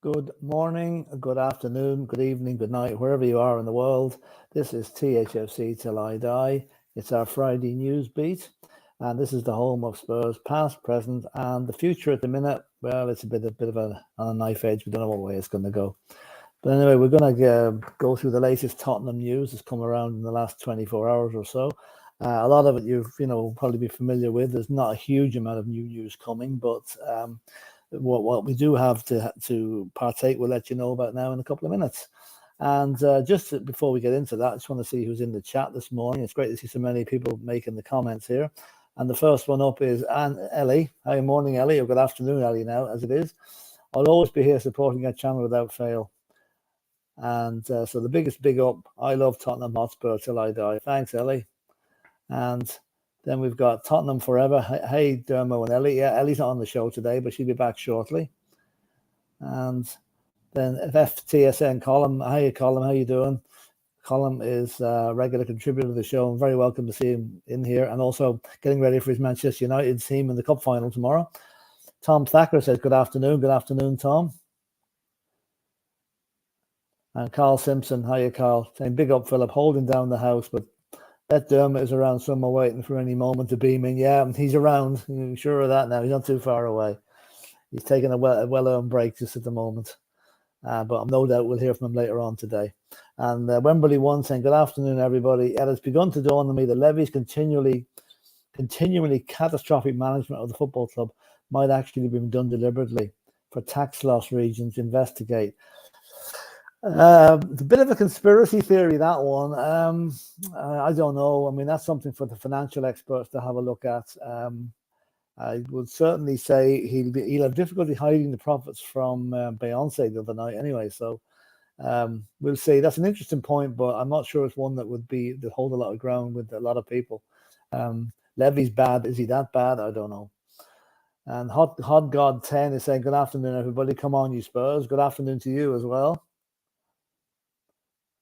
Good morning, good afternoon, good evening, good night, wherever you are in the world. This is THFC Till I Die. It's our Friday news beat, and this is the home of Spurs, past, present, and the future at the minute. Well, it's a bit of on a knife edge. We don't know what way it's going to go. But anyway, we're going to go through the latest Tottenham news that's come around in the last 24 hours or so. A lot of it you've probably be familiar with. There's not a huge amount of new news coming, but what we do have to partake, we'll let you know about now in a couple of minutes. And just before we get into that, I just want to see who's in the chat this morning. It's great to see so many people making the comments here. And the first one up is Ellie. Hi, morning, Ellie, or good afternoon, Ellie, now, as it is. I'll always be here supporting our channel without fail. And so the biggest big up, I love Tottenham Hotspur till I die. Thanks, Ellie. And then we've got Tottenham Forever. Hey, Dermo and Ellie. Yeah, Ellie's not on the show today, but she'll be back shortly. And then FTSN Colin. Hi, Colin. How you doing? Colin is a regular contributor to the show. I'm very welcome to see him in here, and also getting ready for his Manchester United team in the cup final tomorrow. Tom Thacker says, good afternoon. Good afternoon, Tom. And Carl Simpson. Hiya, Carl. Saying, big up, Philip. Holding down the house, but that Dermot is around somewhere waiting for any moment to beam in. Yeah, he's around. You're sure of that now. He's not too far away. He's taking a well-earned break just at the moment. But I'm no doubt we'll hear from him later on today. And Wembley One saying, good afternoon, everybody. It has begun to dawn on me that Levy's continually catastrophic management of the football club might actually be done deliberately for tax loss regions to investigate. It's a bit of a conspiracy theory, that one. I don't know. I mean, that's something for the financial experts to have a look at. I would certainly say he'll have difficulty hiding the profits from Beyonce the other night anyway. So we'll see. That's an interesting point, but I'm not sure it's one that would hold a lot of ground with a lot of people. Levy's bad. Is he that bad? I don't know. And Hot God 10 is saying, good afternoon, everybody. Come on, you Spurs. Good afternoon to you as well.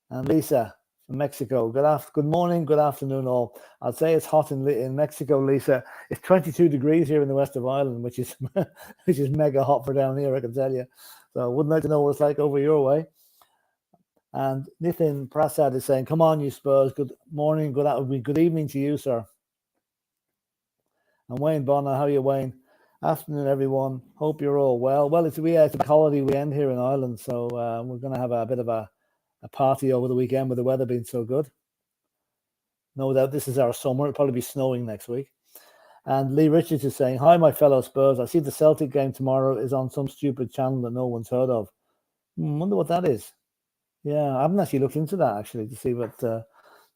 And Lisa from Mexico, good morning, good afternoon all. I'd say it's hot in Mexico, Lisa. It's 22 degrees here in the west of Ireland, which is mega hot for down here, I can tell you. So I wouldn't like to know what it's like over your way. And Nitin Prasad is saying, come on, you Spurs. Good morning, good evening to you, sir. And Wayne Bonner, how are you, Wayne? Afternoon, everyone. Hope you're all well. Well, it's a holiday weekend here in Ireland, so we're going to have a bit of a party over the weekend with the weather being so good. No doubt this is our summer. It'll probably be snowing next week. And Lee Richards is saying, hi, my fellow Spurs. I see the Celtic game tomorrow is on some stupid channel that no one's heard of. Wonder what that is. Yeah, I haven't actually looked into that, actually, to see what... but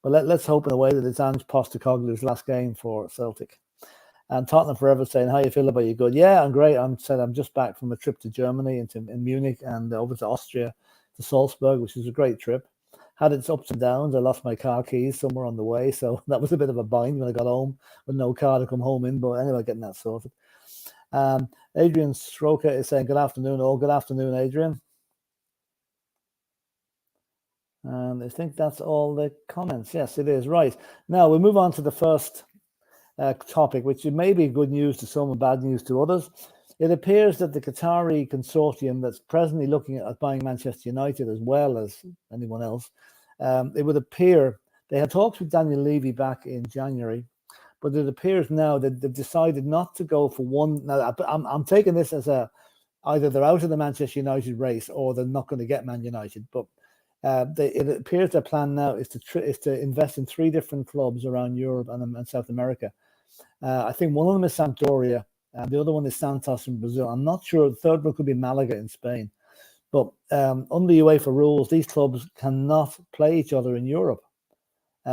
let's hope in a way that it's Ange Postecoglou's last game for Celtic. And Tottenham Forever saying, how you feel about you? Good. Yeah, I'm great. I'm just back from a trip to Germany in Munich and over to Austria, to Salzburg, which is a great trip. Had its ups and downs. I lost my car keys somewhere on the way, so that was a bit of a bind when I got home with no car to come home in. But anyway, getting that sorted. Adrian Stroker is saying, good afternoon all. Good afternoon, Adrian. And I think that's all the comments. Yes, it is. Right. Now we'll move on to the first topic, which may be good news to some and bad news to others. It appears that the Qatari consortium that's presently looking at buying Manchester United as well as anyone else, it would appear they had talks with Daniel Levy back in January, but it appears now that they've decided not to go for one. Now, I'm taking this as either they're out of the Manchester United race or they're not going to get Man United. But it appears their plan now is to invest in 3 different clubs around Europe and South America. I think one of them is Sampdoria, and the other one is Santos in Brazil. I'm not sure. The third one could be Malaga in Spain. But under UEFA rules, these clubs cannot play each other in Europe.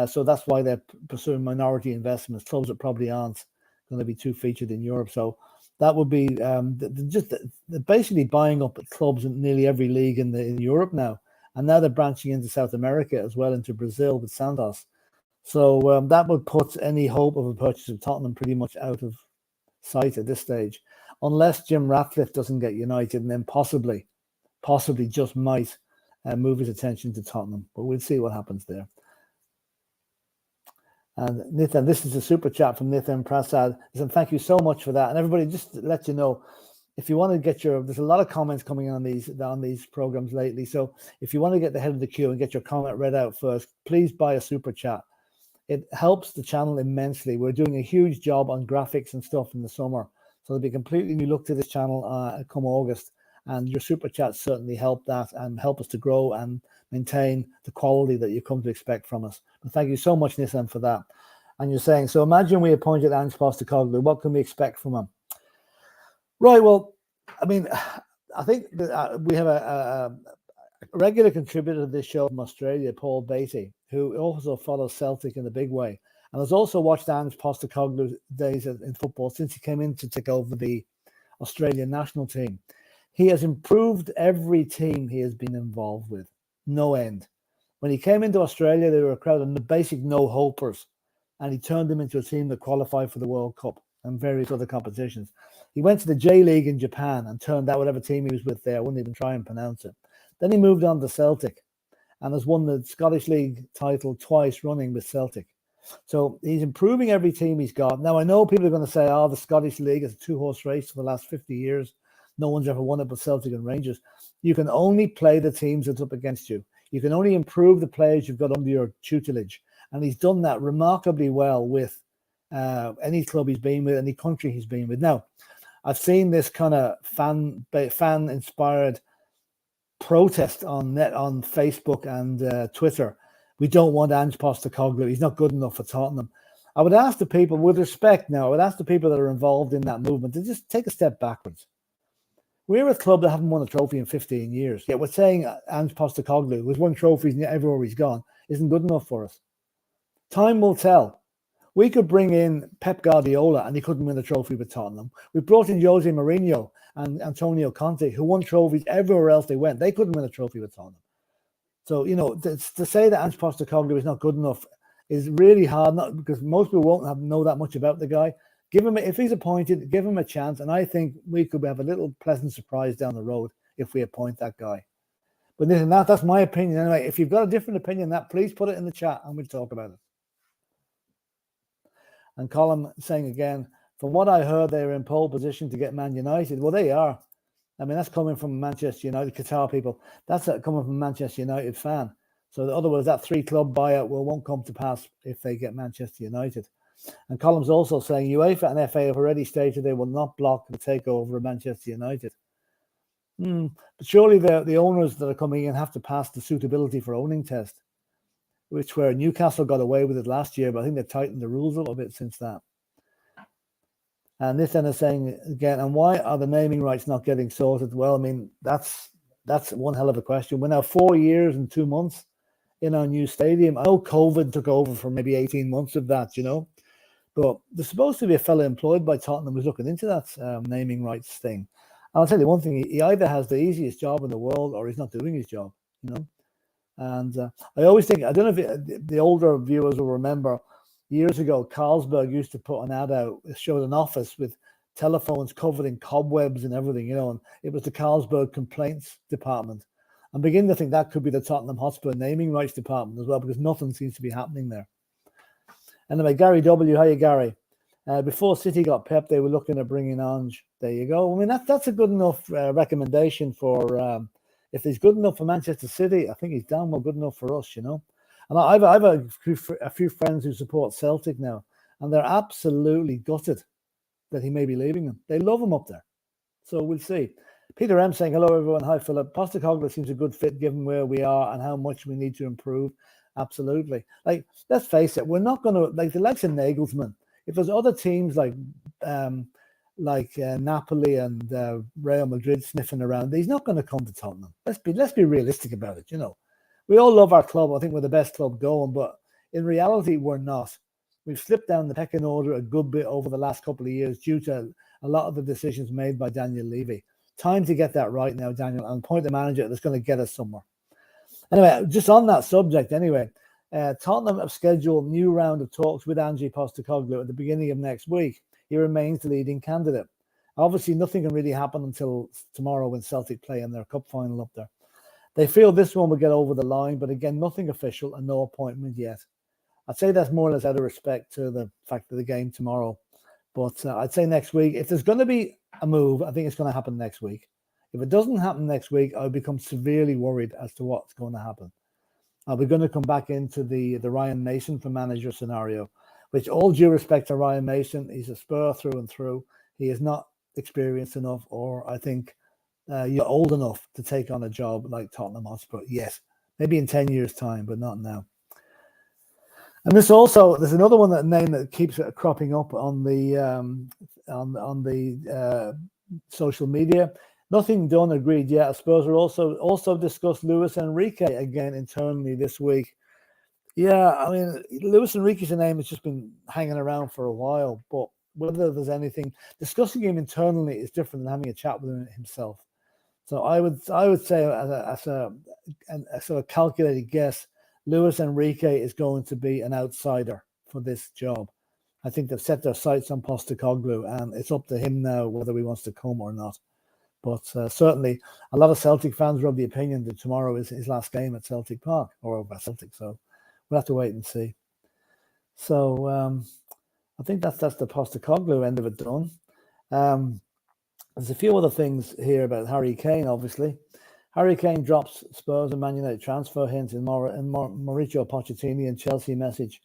So that's why they're pursuing minority investments, clubs that probably aren't going to be too featured in Europe. So that would be they're basically buying up clubs in nearly every league in Europe now. And now they're branching into South America as well, into Brazil with Santos. So that would put any hope of a purchase of Tottenham pretty much out of sight at this stage, unless Jim Ratcliffe doesn't get United, and then possibly just might move his attention to Tottenham. But we'll see what happens there. And Nithan, this is a super chat from Nithan Prasad. And thank you so much for that. And everybody, just to let you know, if you want to get there's a lot of comments coming on these programs lately. So if you want to get the head of the queue and get your comment read out first, please buy a super chat. It helps the channel immensely. We're doing a huge job on graphics and stuff in the summer. So there'll be completely new look to this channel come August. And your super chats certainly help that and help us to grow and maintain the quality that you've come to expect from us. But thank you so much, Nissan, for that. And you're saying, so imagine we appointed Ange Postecoglou. What can we expect from him? Right, well, I mean, I think that, we have a regular contributor to this show from Australia, Paul Beatty, who also follows Celtic in a big way. And has also watched Ange Postecoglou's days in football since he came in to take over the Australian national team. He has improved every team he has been involved with, no end. When he came into Australia, they were a crowd of basic no-hopers, and he turned them into a team that qualified for the World Cup and various other competitions. He went to the J League in Japan and turned out whatever team he was with there. I wouldn't even try and pronounce it. Then he moved on to Celtic and has won the Scottish League title twice running with Celtic. So he's improving every team he's got. Now, I know people are going to say, the Scottish League is a 2-horse race for the last 50 years. No one's ever won it but Celtic and Rangers. You can only play the teams that's up against you. You can only improve the players you've got under your tutelage. And he's done that remarkably well with any club he's been with, any country he's been with. Now, I've seen this kind of fan-inspired protest on Facebook and Twitter. We don't want Ange Postecoglou. He's not good enough for Tottenham. I would ask the people, with respect now, I would ask the people that are involved in that movement to just take a step backwards. We're a club that haven't won a trophy in 15 years. Yet we're saying Ange Postecoglou, who's won trophies everywhere he's gone, isn't good enough for us. Time will tell. We could bring in Pep Guardiola and he couldn't win a trophy with Tottenham. We brought in Jose Mourinho and Antonio Conte, who won trophies everywhere else they went. They couldn't win a trophy with Tottenham. So, to say that Ange Postecoglou is not good enough is really hard, not because most people won't know that much about the guy. Give him, if he's appointed, give him a chance. And I think we could have a little pleasant surprise down the road if we appoint that guy. But listen, that's my opinion. Anyway, if you've got a different opinion than that, please put it in the chat and we'll talk about it. And Colin saying again, from what I heard, they were in pole position to get Man United. Well, they are. I mean, that's coming from Manchester United, Qatar people. That's coming from a Manchester United fan. So in other words, that 3-club buyout won't come to pass if they get Manchester United. And Column's also saying UEFA and FA have already stated they will not block the takeover of Manchester United. But surely the owners that are coming in have to pass the suitability for owning test, where Newcastle got away with it last year, but I think they've tightened the rules a little bit since that. And this then is saying again, and why are the naming rights not getting sorted? Well, I mean, that's one hell of a question. We're now 4 years and 2 months in our new stadium. I know COVID took over for maybe 18 months of that, but there's supposed to be a fellow employed by Tottenham who's looking into that naming rights thing. And I'll tell you one thing, he either has the easiest job in the world or he's not doing his job, And I always think, I don't know if the older viewers will remember, years ago, Carlsberg used to put an ad out, it showed an office with telephones covered in cobwebs and everything, and it was the Carlsberg complaints department. I'm beginning to think that could be the Tottenham Hotspur naming rights department as well, because nothing seems to be happening there. Anyway, Gary W. How you, Gary? Before City got Pep, they were looking at bringing Ange. There you go. I mean, that's a good enough recommendation for. If he's good enough for Manchester City, I think he's damn well good enough for us, you know. And I've a few friends who support Celtic now, and they're absolutely gutted that he may be leaving them. They love him up there. So we'll see. Peter M saying, hello, everyone. Hi, Philip. Postecoglou seems a good fit given where we are and how much we need to improve. Absolutely. Like, let's face it, we're not going to, like the likes of Nagelsmann, if there's other teams like Napoli and Real Madrid sniffing around, he's not going to come to Tottenham. Let's be realistic about it, you know. We all love our club. I think we're the best club going, but in reality, we're not. We've slipped down the pecking order a good bit over the last couple of years due to a lot of the decisions made by Daniel Levy. Time to get that right now, Daniel, and appoint the manager that's going to get us somewhere. Anyway, just on that subject, Tottenham have scheduled a new round of talks with Ange Postecoglou at the beginning of next week. He remains the leading candidate. Obviously, nothing can really happen until tomorrow when Celtic play in their cup final up there. They feel this one will get over the line, but again, nothing official and no appointment yet. I'd say that's more or less out of respect to the fact of the game tomorrow. But I'd say next week, if there's going to be a move, I think it's going to happen next week. If it doesn't happen next week, I'll become severely worried as to what's going to happen. Are we going to come back into the Ryan Mason for manager scenario, which, all due respect to Ryan Mason, he's a Spur through and through. He is not experienced enough, or I think you're old enough to take on a job like Tottenham Hotspur. Yes, maybe in 10 years' time, but not now. And there's another one, that name that keeps cropping up on the social media. Nothing done, agreed yet. Spurs are also discussed Luis Enrique again internally this week. Yeah, I mean, Luis Enrique's name has just been hanging around for a while, but whether there's anything, discussing him internally is different than having a chat with him himself. So I would say as a sort of calculated guess, Luis Enrique is going to be an outsider for this job. I think they've set their sights on Postecoglou, and it's up to him now whether he wants to come or not. But certainly, a lot of Celtic fans are of the opinion that tomorrow is his last game at Celtic Park, or over Celtic. So we'll have to wait and see. So I think that's the Postecoglou end of it done. There's a few other things here about Harry Kane, obviously. Harry Kane drops Spurs and Man United transfer hints in Mauricio Pochettino and Chelsea message.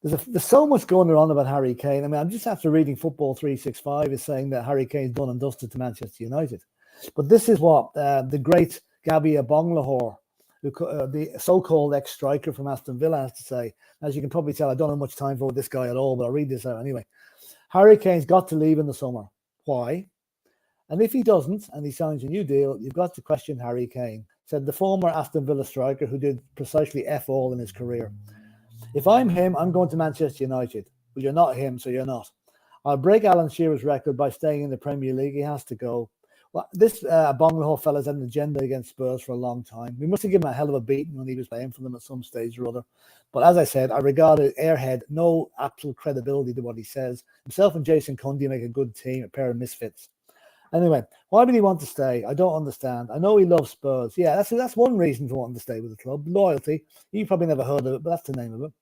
There's so much going on about Harry Kane. I mean, I'm just after reading Football 365 is saying that Harry Kane's done and dusted to Manchester United. But this is what the great Gabby Agbonlahor, the so-called ex-striker from Aston Villa, has to say. As you can probably tell, I don't have much time for this guy at all, but I'll read this out anyway. Harry Kane's got to leave in the summer. Why? And if he doesn't, and he signs a new deal, you've got to question Harry Kane, said the former Aston Villa striker who did precisely F all in his career. If I'm him, I'm going to Manchester United. But you're not him, so you're not. I'll break Alan Shearer's record by staying in the Premier League. He has to go. Well, this Agbonlahor fella's had an agenda against Spurs for a long time. We must have given him a hell of a beating when he was playing for them at some stage or other. But as I said, I regard Airhead no actual credibility to what he says. Himself and Jason Cundy make a good team, a pair of misfits. Anyway, why would he want to stay? I don't understand. I know he loves Spurs. Yeah, that's one reason for wanting to stay with the club. Loyalty. You've probably never heard of it, but that's the name of it.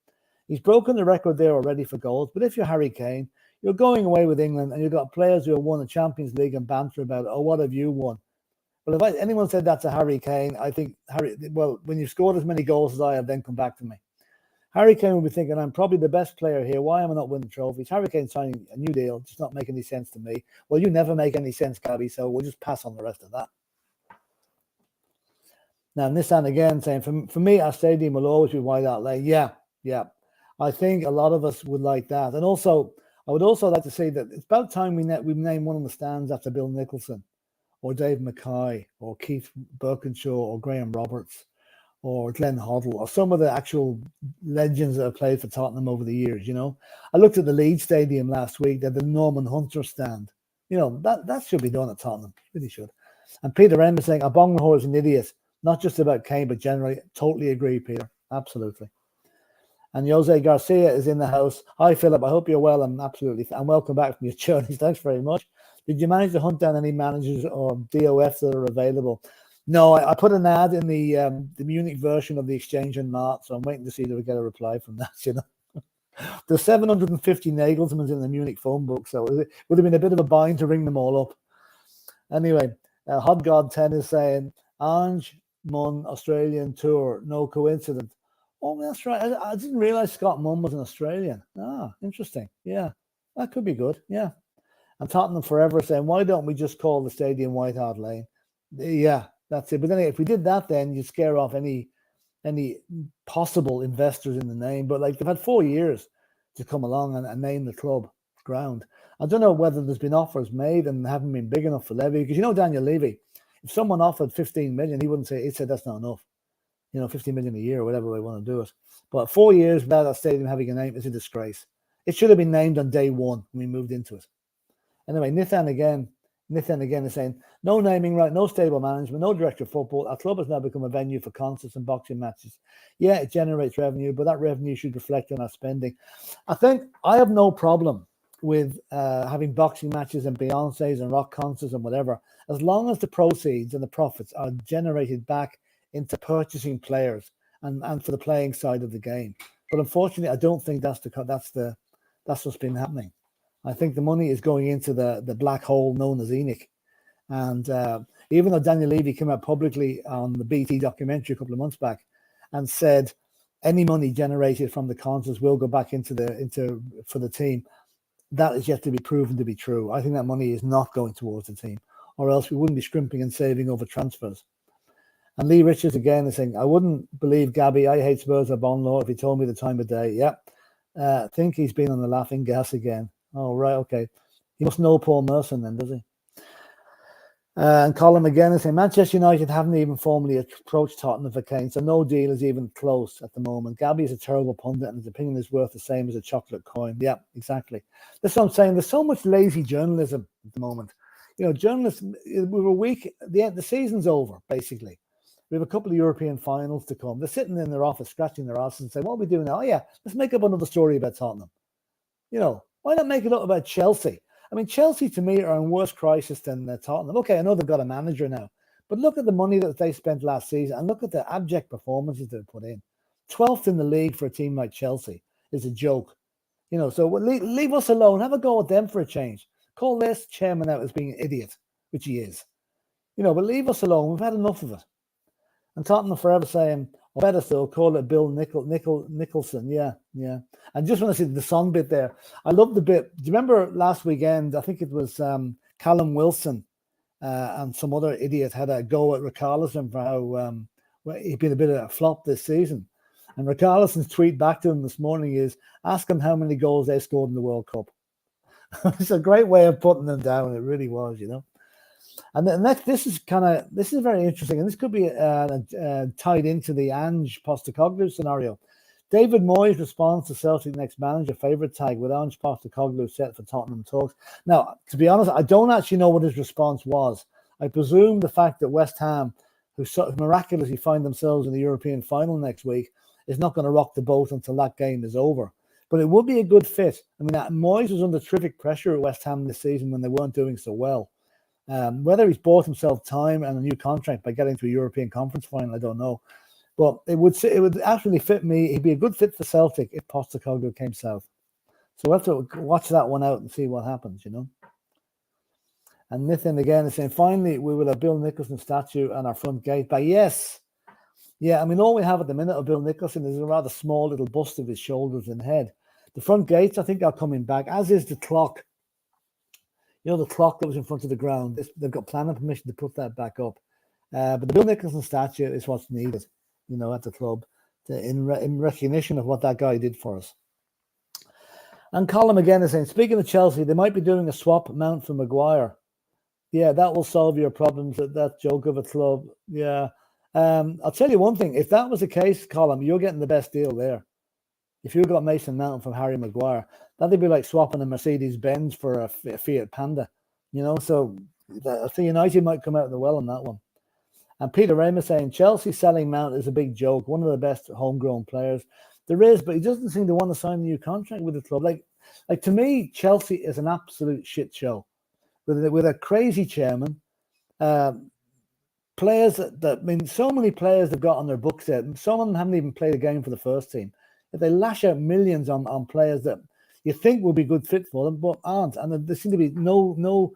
He's broken the record there already for goals. But if you're Harry Kane, you're going away with England and you've got players who have won the Champions League and banter about, oh, what have you won? Well, if anyone said that to Harry Kane, I think, when you've scored as many goals as I have, then come back to me. Harry Kane will be thinking, I'm probably the best player here. Why am I not winning trophies? Harry Kane signing a new deal does not make any sense to me. Well, you never make any sense, Gabby, so we'll just pass on the rest of that. Now, Nissan again saying, for me, our stadium will always be White Hart Lane. Yeah. I think a lot of us would like that. And also, I would also like to say that it's about time we name one of the stands after Bill Nicholson or Dave Mackay or Keith Birkinshaw or Graham Roberts or Glenn Hoddle, or some of the actual legends that have played for Tottenham over the years, you know. I looked at the Leeds Stadium last week, they had the Norman Hunter stand. You know, that should be done at Tottenham. Really should. And Peter M is saying, Agbonlahor is an idiot, not just about Kane, but generally. Totally agree, Peter. Absolutely. And Jose Garcia is in the house. Hi, Philip. I hope you're well. And welcome back from your journeys. Thanks very much. Did you manage to hunt down any managers or DOFs that are available? No, I put an ad in the Munich version of the Exchange and Mart, so I'm waiting to see if we get a reply from that. There's 750 Nagelsmans in the Munich phone book, so it would have been a bit of a bind to ring them all up. Anyway, Hot God 10 is saying, Ange Munn Australian tour, no coincidence. Oh, that's right. I didn't realize Scott Munn was an Australian. Ah, interesting. Yeah, that could be good. Yeah. And Tottenham Forever saying, why don't we just call the stadium White Hart Lane? Yeah, that's it. But then if we did that, then you'd scare off any possible investors in the name. But like they've had 4 years to come along and name the club ground. I don't know whether there's been offers made and haven't been big enough for Levy, because Daniel Levy, if someone offered 15 million, he wouldn't say, he'd say that's not enough. 15 million a year or whatever we want to do it. But 4 years without that stadium having a name is a disgrace. It should have been named on day one when we moved into it. Anyway, Nithan again is saying, no naming right, no stable management, no director of football. Our club has now become a venue for concerts and boxing matches. Yeah, it generates revenue, but that revenue should reflect on our spending. I think I have no problem with having boxing matches and Beyonce's and rock concerts and whatever, as long as the proceeds and the profits are generated back into purchasing players and for the playing side of the game. But unfortunately, I don't think that's what's been happening. I think the money is going into the black hole known as ENIC. And even though Daniel Levy came out publicly on the BT documentary a couple of months back and said any money generated from the concerts will go back for the team, that is yet to be proven to be true. I think that money is not going towards the team, or else we wouldn't be scrimping and saving over transfers. And Lee Richards again is saying, I wouldn't believe Gabby, I hate Spurs or Bonlaw if he told me the time of day. Yeah. Think he's been on the laughing gas again. Oh, right, okay. He must know Paul Merson then, does he? And Colin again is saying, Manchester United haven't even formally approached Tottenham for Kane, so no deal is even close at the moment. Gabby is a terrible pundit and his opinion is worth the same as a chocolate coin. Yeah, exactly. That's what I'm saying. There's so much lazy journalism at the moment. Journalists, we were weak. The season's over, basically. We have a couple of European finals to come. They're sitting in their office, scratching their asses and saying, what are we doing now? Oh, yeah, let's make up another story about Tottenham. Why not make it up about Chelsea? I mean, Chelsea to me are in worse crisis than Tottenham. Okay, I know they've got a manager now, but look at the money that they spent last season and look at the abject performances they've put in. 12th in the league for a team like Chelsea is a joke. So leave us alone. Have a go at them for a change. Call this chairman out as being an idiot, which he is. But leave us alone. We've had enough of it. And Tottenham forever saying, or better still, call it Bill Nicholson. Yeah. And just when I see the song bit there, I love the bit. Do you remember last weekend? I think it was Callum Wilson and some other idiot had a go at Richarlison for how he'd been a bit of a flop this season. And Richarlison's tweet back to him this morning is, ask him how many goals they scored in the World Cup. It's a great way of putting them down. It really was, And the next, this is very interesting, and this could be tied into the Ange Postecoglou scenario. David Moyes responds to Celtic next manager favourite tag with Ange Postecoglou set for Tottenham talks. Now, to be honest, I don't actually know what his response was. I presume the fact that West Ham, who miraculously find themselves in the European final next week, is not going to rock the boat until that game is over. But it would be a good fit. I mean, Moyes was under terrific pressure at West Ham this season when they weren't doing so well. Whether he's bought himself time and a new contract by getting to a European conference final, I don't know. But it would actually fit me. He'd be a good fit for Celtic if Postecoglou came south. So we'll have to watch that one out and see what happens, And Nathan again is saying, finally, we will have Bill Nicholson statue on our front gate. But yes. Yeah, I mean, all we have at the minute of Bill Nicholson is a rather small little bust of his shoulders and head. The front gates, I think, are coming back, as is the clock. The clock that was in front of the ground. They've got planning permission to put that back up. But the Bill Nicholson statue is what's needed, at the club in recognition of what that guy did for us. And Colin again is saying, speaking of Chelsea, they might be doing a swap Mount for Maguire. Yeah, that will solve your problems at that joke of a club. Yeah. I'll tell you one thing. If that was the case, Colin, you're getting the best deal there. If you got Mason Mount from Harry Maguire, that'd be like swapping a Mercedes-Benz for a Fiat Panda, So I think United might come out of the well on that one. And Peter Ramos saying, Chelsea selling Mount is a big joke. One of the best homegrown players. There is, but he doesn't seem to want to sign a new contract with the club. Like to me, Chelsea is an absolute shit show with a crazy chairman. players that I mean, so many players have got on their books there. Some of them haven't even played a game for the first team. If they lash out millions on players that you think will be good fit for them, but aren't, and there seem to be no.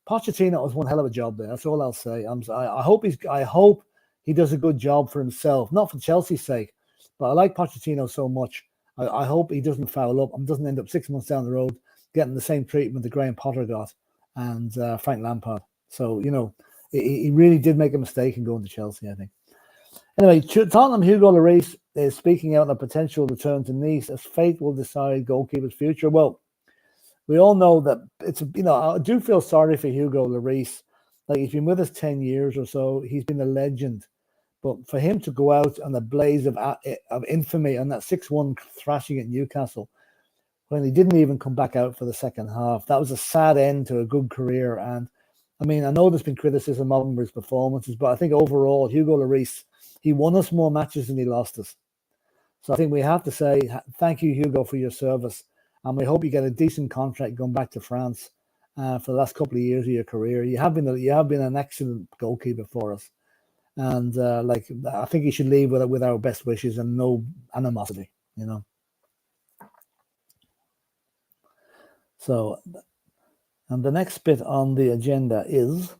Pochettino has one hell of a job there. That's all I'll say. I hope he does a good job for himself, not for Chelsea's sake, but I like Pochettino so much. I hope he doesn't foul up and doesn't end up 6 months down the road getting the same treatment that Graham Potter got and Frank Lampard. So, he really did make a mistake in going to Chelsea, I think. Anyway, Tottenham Hugo Lloris is speaking out on a potential return to Nice as fate will decide goalkeeper's future. Well, we all know that I do feel sorry for Hugo Lloris. Like, he's been with us 10 years or so. He's been a legend. But for him to go out on the blaze of infamy on that 6-1 thrashing at Newcastle, when he didn't even come back out for the second half, that was a sad end to a good career. And I mean, I know there's been criticism of him for his performances, but I think overall, Hugo Lloris, he won us more matches than he lost us. So I think we have to say thank you, Hugo, for your service. And we hope you get a decent contract going back to France for the last couple of years of your career. You have been an excellent goalkeeper for us. And I think he should leave with our best wishes and no animosity, So, and the next bit on the agenda is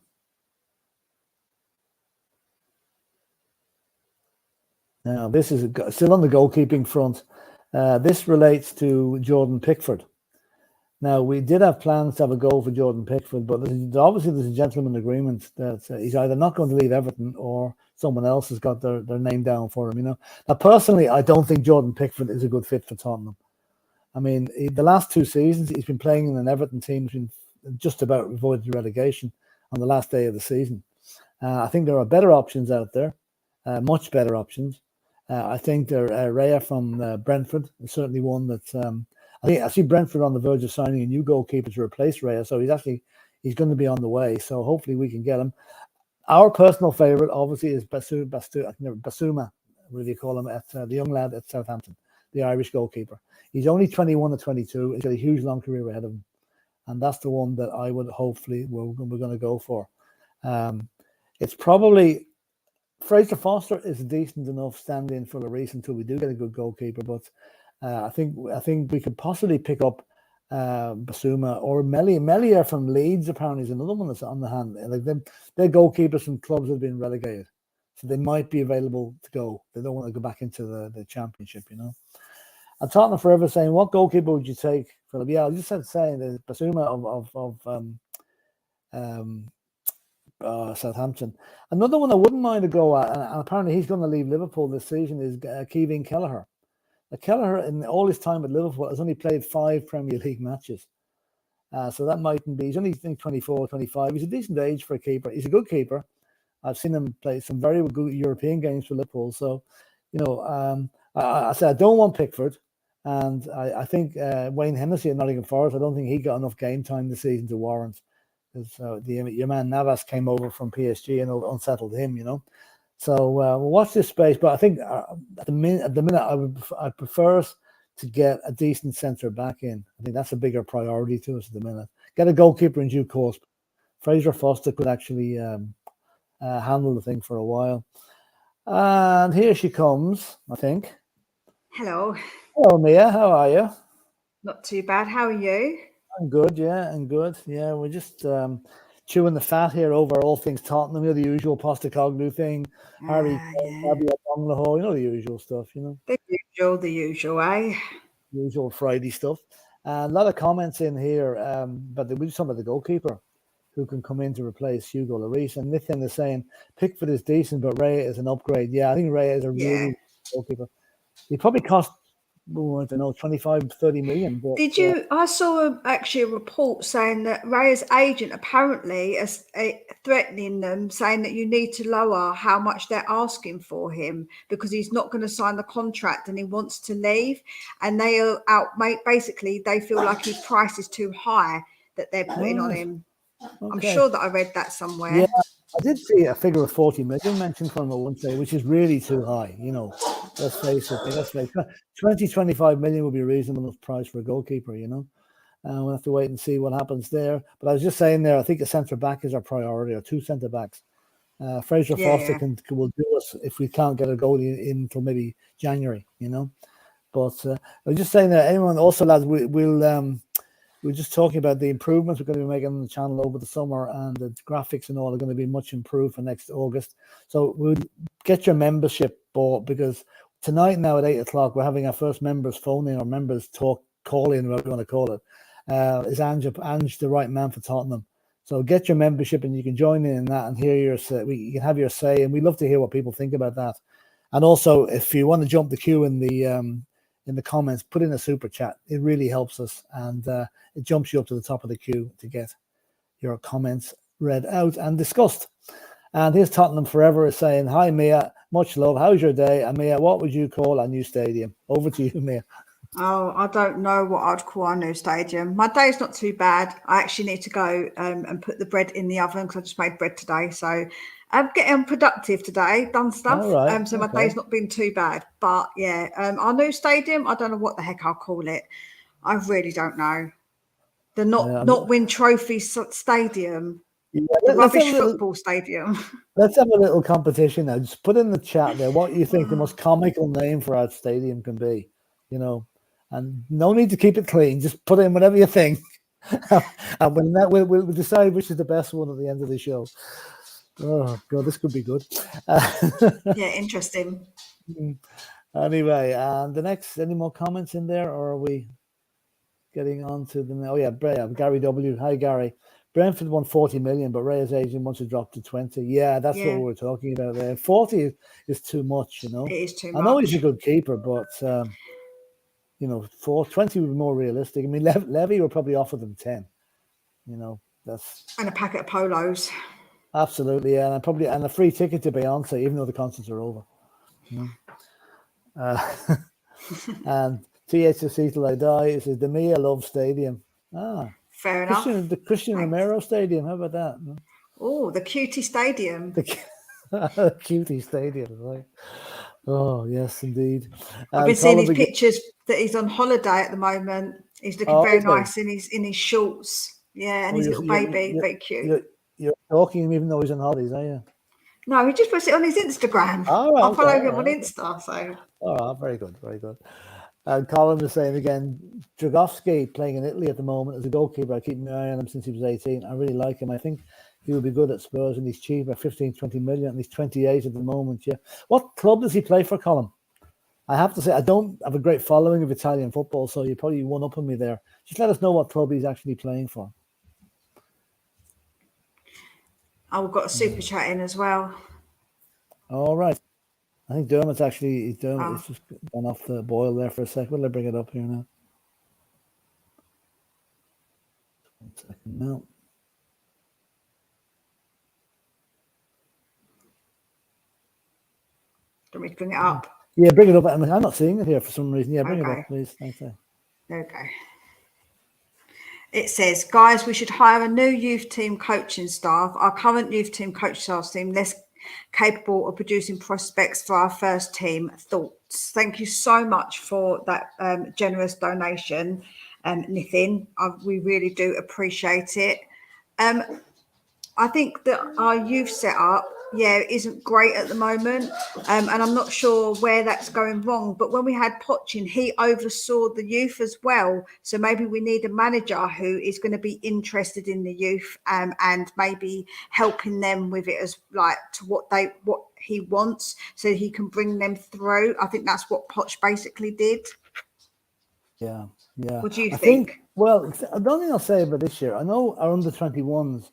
now this is still on the goalkeeping front. This relates to Jordan Pickford. Now, we did have plans to have a goal for Jordan Pickford, but obviously there's a gentleman agreement that he's either not going to leave Everton or someone else has got their name down for him, Now, personally, I don't think Jordan Pickford is a good fit for Tottenham. I mean, the last 2 seasons, he's been playing in an Everton team who's been just about avoided relegation on the last day of the season. I think there are better options out there, much better options. I think Raya from Brentford is certainly one that... I see Brentford on the verge of signing a new goalkeeper to replace Raya, so he's going to be on the way. So hopefully we can get him. Our personal favourite, obviously, is Basuma, what do you call him, the young lad at Southampton, the Irish goalkeeper. He's only 21 or 22. He's got a huge long career ahead of him, and that's the one that I would hopefully we're going to go for. It's probably Fraser Foster is a decent enough stand-in for Lloris until we do get a good goalkeeper, but. I think we could possibly pick up Basuma or Melier from Leeds. Apparently, is another one that's on the hand. Like they're goalkeepers from clubs that have been relegated, so they might be available to go. They don't want to go back into the championship, And Tottenham Forever saying, "What goalkeeper would you take, Philip?" Yeah, I just said saying the Basuma of Southampton. Another one I wouldn't mind to go at, and apparently he's going to leave Liverpool this season, is Kevin Kelleher. Kelleher, in all his time at Liverpool, has only played 5 Premier League matches. So that mightn't be. He's only 24, 25. He's a decent age for a keeper. He's a good keeper. I've seen him play some very good European games for Liverpool. So, I said I don't want Pickford. And I think Wayne Hennessy at Nottingham Forest, I don't think he got enough game time this season to warrant. Because your man Navas came over from PSG and unsettled him, So we'll watch this space, but I think at the minute I prefer us to get a decent centre back in. I think that's a bigger priority to us at the minute. Get a goalkeeper in due course. Fraser Foster could actually handle the thing for a while. And here she comes, I think. Hello. Hello, Mia. How are you? Not too bad. How are you? I'm good. Yeah, I'm good. Yeah, we're just chewing the fat here over all things Tottenham, the usual Postecoglou thing, Harry, the usual stuff, The usual, eh? Usual Friday stuff. And a lot of comments in here, but we just talking about the goalkeeper who can come in to replace Hugo Lloris. And Nathan is saying Pickford is decent, but Ray is an upgrade. Yeah, I think Ray is a really goalkeeper. He probably cost, I don't know, 25, 30 million. But, did you? I saw actually a report saying that Ray's agent apparently is threatening them, saying that you need to lower how much they're asking for him because he's not going to sign the contract and he wants to leave. And they are basically, they feel like his price is too high that they're putting on him. Okay. I'm sure that I read that somewhere. Yeah, I did see a figure of 40 million mentioned from it one day, which is really too high. Let's face it. 20, 25 million would be a reasonable enough price for a goalkeeper, We'll have to wait and see what happens there. But I was just saying there, I think a centre back is our priority, or 2 centre backs. Fraser Foster Yeah. will do us if we can't get a goalie in until maybe January, But I was just saying that anyone also, lads, we're just talking about the improvements we're going to be making on the channel over the summer, and the graphics and all are going to be much improved for next August. So we'll get your membership bought, because tonight now at 8:00 we're having our first members phone in, or members call in, whatever you want to call it. Is Ange the right man for Tottenham? So get your membership and you can join in that and hear your say. You can have your say, and we love to hear what people think about that. And also, if you want to jump the queue in the comments, put in a super chat. It really helps us, and it jumps you up to the top of the queue to get your comments read out and discussed. And here's Tottenham Forever is saying, "Hi Mia, much love. How's your day?" And Mia, what would you call our new stadium? Over to you, Mia. Oh, I don't know what I'd call our new stadium. My day's not too bad. I actually need to go and put the bread in the oven, because I just made bread today. So I'm getting productive today, done stuff. All right, So my day's not been too bad. But yeah, our new stadium, I don't know what the heck I'll call it. I really don't know. The not win trophies stadium. Yeah, The rubbish football stadium. Let's have a little competition now. Just put in the chat there what you think the most comical name for our stadium can be, and no need to keep it clean. Just put in whatever you think, and when that we'll decide which is the best one at the end of the show. Oh God, this could be good. Yeah, interesting. Anyway, and the next, any more comments in there, or are we getting on to the? Oh yeah, Gary W. Hi Gary. Brentford won 40 million, but Ray's agent wants to drop to 20. Yeah, that's what we were talking about there. 40 is too much, It is too much. I know he's a good keeper, but 20 would be more realistic. I mean, Levy would probably offer them 10. That's and a packet of polos. Absolutely, yeah, and a free ticket to Beyonce, even though the concerts are over. And THFC Till I Die says the Mia Love Stadium. Fair enough. The Christian Romero Stadium. How about that? Oh, the Cutie Stadium. The Cutie Stadium, right? Oh yes, indeed. I've been seeing his pictures that he's on holiday at the moment. He's looking very nice in his shorts. Yeah, and his little baby, very cute. You're talking even though he's on holidays, are you? No, he just puts it on his Instagram. I follow him on Insta. So. Oh, very good, very good. And Colin was saying again, Dragowski playing in Italy at the moment as a goalkeeper. I keep my eye on him since he was 18. I really like him. I think he would be good at Spurs, and he's cheap at 15, 20 million, and he's 28 at the moment. Yeah. What club does he play for, Colin? I have to say, I don't have a great following of Italian football, so you probably one up on me there. Just let us know what club he's actually playing for. We've got a super chat in as well. All right. I think Dermot's actually, it's just gone off the boil there for a second. Will I bring it up here now? 1 second now. Do you want me to bring it up? Yeah, bring it up. I'm not seeing it here for some reason. Yeah, bring it up, please. Thanks. Okay. It says, guys, we should hire a new youth team coaching staff. Our current youth team coaching staff seem less capable of producing prospects for our first team. Thoughts? Thank you so much for that generous donation, Nithin. We really do appreciate it. I think that our youth setup, isn't great at the moment, and I'm not sure where that's going wrong. But when we had Poch in, he oversaw the youth as well. So maybe we need a manager who is going to be interested in the youth, and maybe helping them with it as to what he wants, so he can bring them through. I think that's what Poch basically did. Yeah. What do you think? Well, the only thing I'll say about this year, I know our under-21s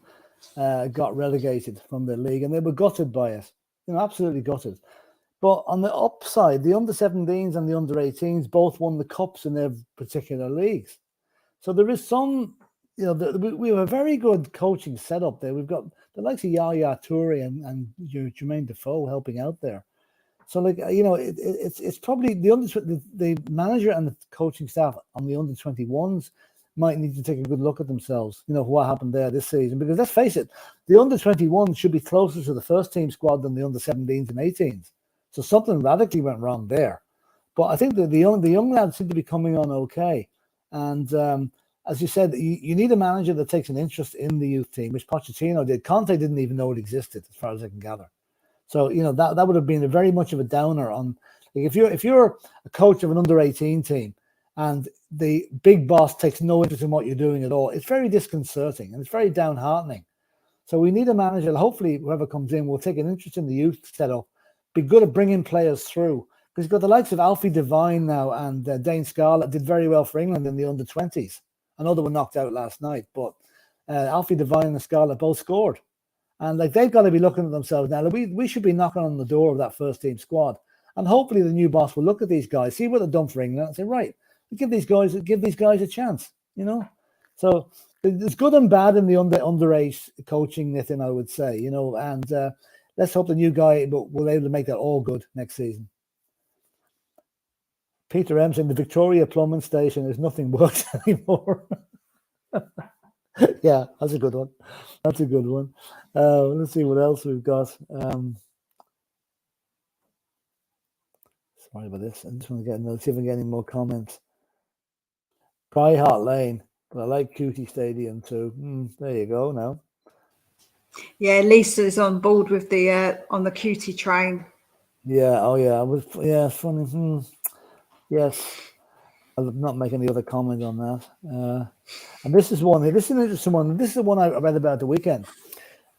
got relegated from the league, and they were gutted by it. Absolutely gutted. But on the upside, the under-17s and the under-18s both won the cups in their particular leagues. So there is some, we have a very good coaching setup there. We've got the likes of Yaya Toure and Jermaine Defoe helping out there. So it's probably the manager and the coaching staff on the under-21s might need to take a good look at themselves, what happened there this season. Because let's face it, the under-21 should be closer to the first team squad than the under-17s and 18s. So something radically went wrong there. But I think that the young lads seem to be coming on okay. And as you said, you need a manager that takes an interest in the youth team, which Pochettino did. Conte didn't even know it existed, as far as I can gather. So that would have been a very much of a downer on. Like if you're a coach of an under-18 team and the big boss takes no interest in what you're doing at all, it's very disconcerting and it's very downheartening. So we need a manager. Hopefully, whoever comes in will take an interest in the youth setup, be good at bringing players through. Because you've got the likes of Alfie Devine now and Dane Scarlett did very well for England in the under-20s. I know they were knocked out last night, but Alfie Devine and Scarlett both scored. And like they've got to be looking at themselves now. We should be knocking on the door of that first team squad. And hopefully the new boss will look at these guys, see what they've done for England and say, right, give these guys a chance, So there's good and bad in the underage coaching, Nathan, I would say, and let's hope the new guy will be able to make that all good next season. Peter M saying the Victoria Plumbing Station is nothing works anymore. Yeah, that's a good one. That's a good one. Let's see what else we've got. Sorry about this. I just want to see if I can get any more comments. Cry Hart Lane, but I like Cutie Stadium too. There you go now. Yeah, Lisa's on board with the on the Cutie train. Yeah, oh yeah, funny. Yes. I'll not make any other comment on that. And this is an interesting one. This is the one I read about the weekend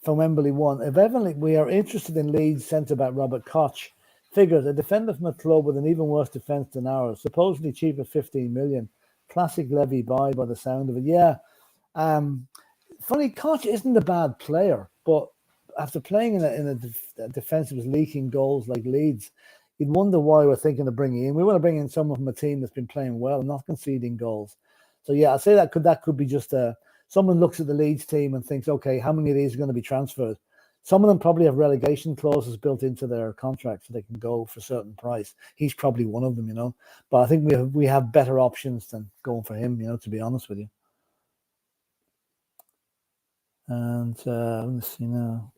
from Wembley 1. If ever we are interested in Leeds centre-back Robert Koch, figures a defender from a club with an even worse defence than ours, supposedly cheap at 15 million. Classic Levy buy by the sound of it. Yeah. Funny, Koch isn't a bad player, but after playing in a defence that was leaking goals like Leeds, you'd wonder why we're thinking of bringing in. We want to bring in someone from a team that's been playing well and not conceding goals. So yeah, I'd say that could be just someone looks at the Leeds team and thinks, okay, how many of these are going to be transferred? Some of them probably have relegation clauses built into their contract so they can go for a certain price. He's probably one of them, But I think we have better options than going for him, to be honest with you. And let's see now.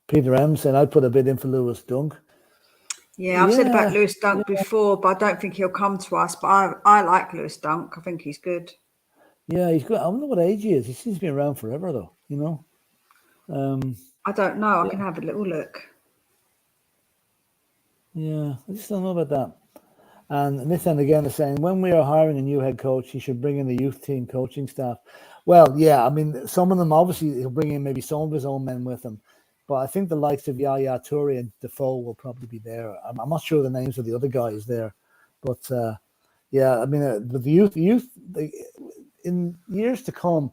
Peter M said, I'd put a bid in for Lewis Dunk. Yeah, I've said about Lewis Dunk before, but I don't think he'll come to us. But I like Lewis Dunk. I think he's good. Yeah, he's good. I wonder what age he is. He seems to be around forever, though, I don't know. I can have a little look. Yeah, I just don't know about that. And Nathan again is saying, when we are hiring a new head coach, he should bring in the youth team coaching staff. Well, yeah, I mean, some of them, obviously, he'll bring in maybe some of his own men with him. But I think the likes of Yaya Toure and Defoe will probably be there. I'm not sure the names of the other guys there. But, yeah, I mean, the youth, in years to come,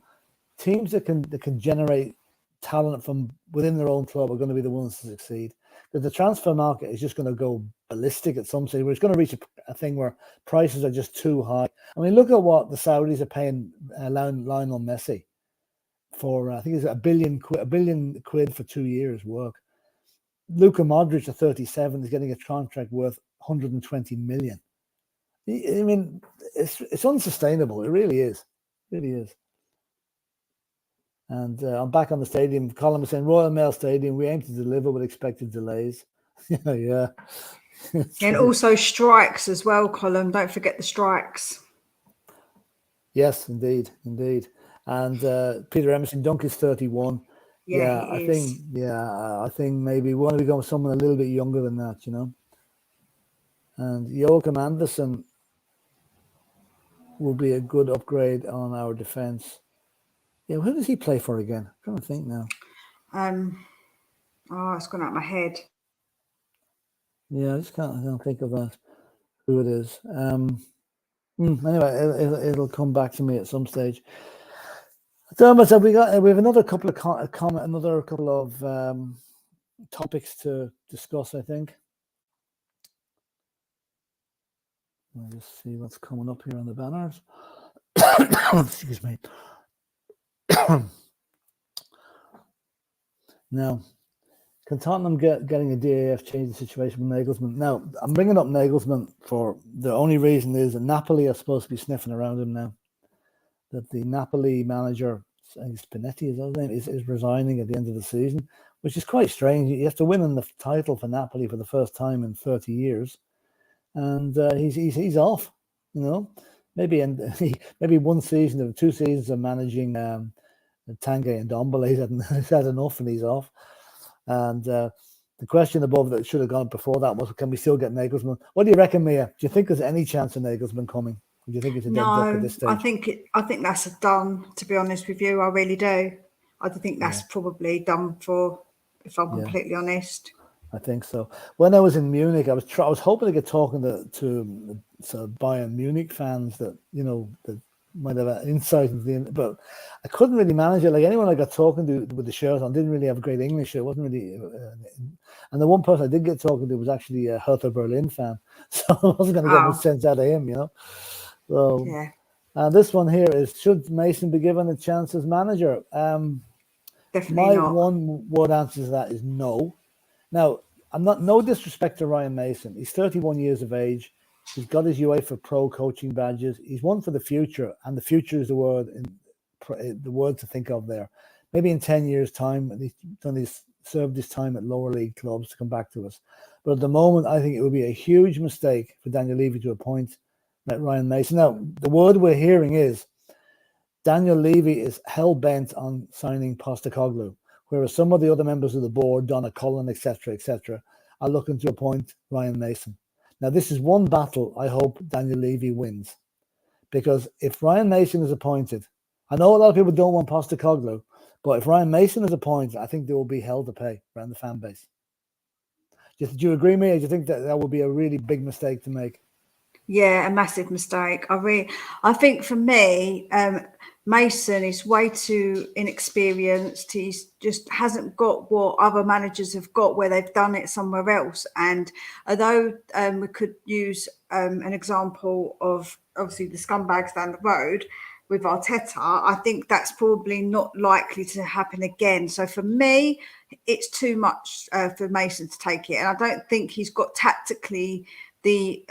teams that can generate talent from within their own club are going to be the ones to succeed. Because the transfer market is just going to go ballistic at some stage. We're just going to reach a thing where prices are just too high. I mean, look at what the Saudis are paying Lionel Messi for. I think it's $1 billion for 2 years' work. Luka Modric at 37 is getting a contract worth 120 million. I mean, it's unsustainable. It really is. It really is. And I'm back on the stadium. Colin was saying, Royal Mail Stadium, we aim to deliver with expected delays. Yeah. And also strikes as well, Colin. Don't forget the strikes. Yes, indeed. And Peter Emerson, Dunk is 31. Yeah, I think maybe we want to go with someone a little bit younger than that, And Joachim Anderson will be a good upgrade on our defense. Yeah, who does he play for again? I'm trying to think now. It's gone out of my head. Yeah, I can't think of that. Who it is. Anyway, it'll come back to me at some stage. So we have another couple of topics to discuss, I think. I'll just see what's coming up here on the banners. Excuse me. Now, can Tottenham getting a DAF change the situation with Nagelsmann? Now, I'm bringing up Nagelsmann for the only reason is that Napoli are supposed to be sniffing around him now. That the Napoli manager, Spinetti is his name, is resigning at the end of the season, which is quite strange. You have to win in the title for Napoli for the first time in 30 years. and he's off. You know, maybe maybe 1 season or 2 seasons of managing Tanguy and Dombele, he's had enough and he's off. And the question above that should have gone before that was, can we still get Nagelsmann? What do you reckon, Mia? Do you think there's any chance of Nagelsmann coming? Or do you think it's a dead duck at this stage? I think that's a done. To be honest with you, I really do. I think that's probably done for. If I'm completely honest, I think so. When I was in Munich, I was hoping to get talking to sort of Bayern Munich fans that that might have an insight into but I couldn't really manage it. Like anyone I got talking to with the shirt on didn't really have great English. It wasn't really, and the one person I did get talking to was actually a Hertha Berlin fan, so I wasn't going to get much sense out of him, So, this one here is: should Mason be given a chance as manager? Definitely not. One word answer to that is no. Now, I'm not no disrespect to Ryan Mason. He's 31 years of age. He's got his UEFA Pro coaching badges. He's one for the future, and the future is the word to think of there. Maybe in 10 years' time, he's served his time at lower league clubs to come back to us. But at the moment, I think it would be a huge mistake for Daniel Levy to appoint Ryan Mason. Now, the word we're hearing is Daniel Levy is hell-bent on signing Postecoglou, whereas some of the other members of the board, Donna Cullen, etc., are looking to appoint Ryan Mason. Now, this is one battle I hope Daniel Levy wins, because if Ryan Mason is appointed, I know a lot of people don't want Postecoglou, but if Ryan Mason is appointed, I think there will be hell to pay around the fan base. Do you agree, Mia? Do you think that would be a really big mistake to make? Yeah, a massive mistake. I think for me, Mason is way too inexperienced. He's just hasn't got what other managers have got where they've done it somewhere else. And although we could use an example of obviously the scumbags down the road with Arteta, I think that's probably not likely to happen again. So for me, it's too much for Mason to take it. And I don't think he's got tactically the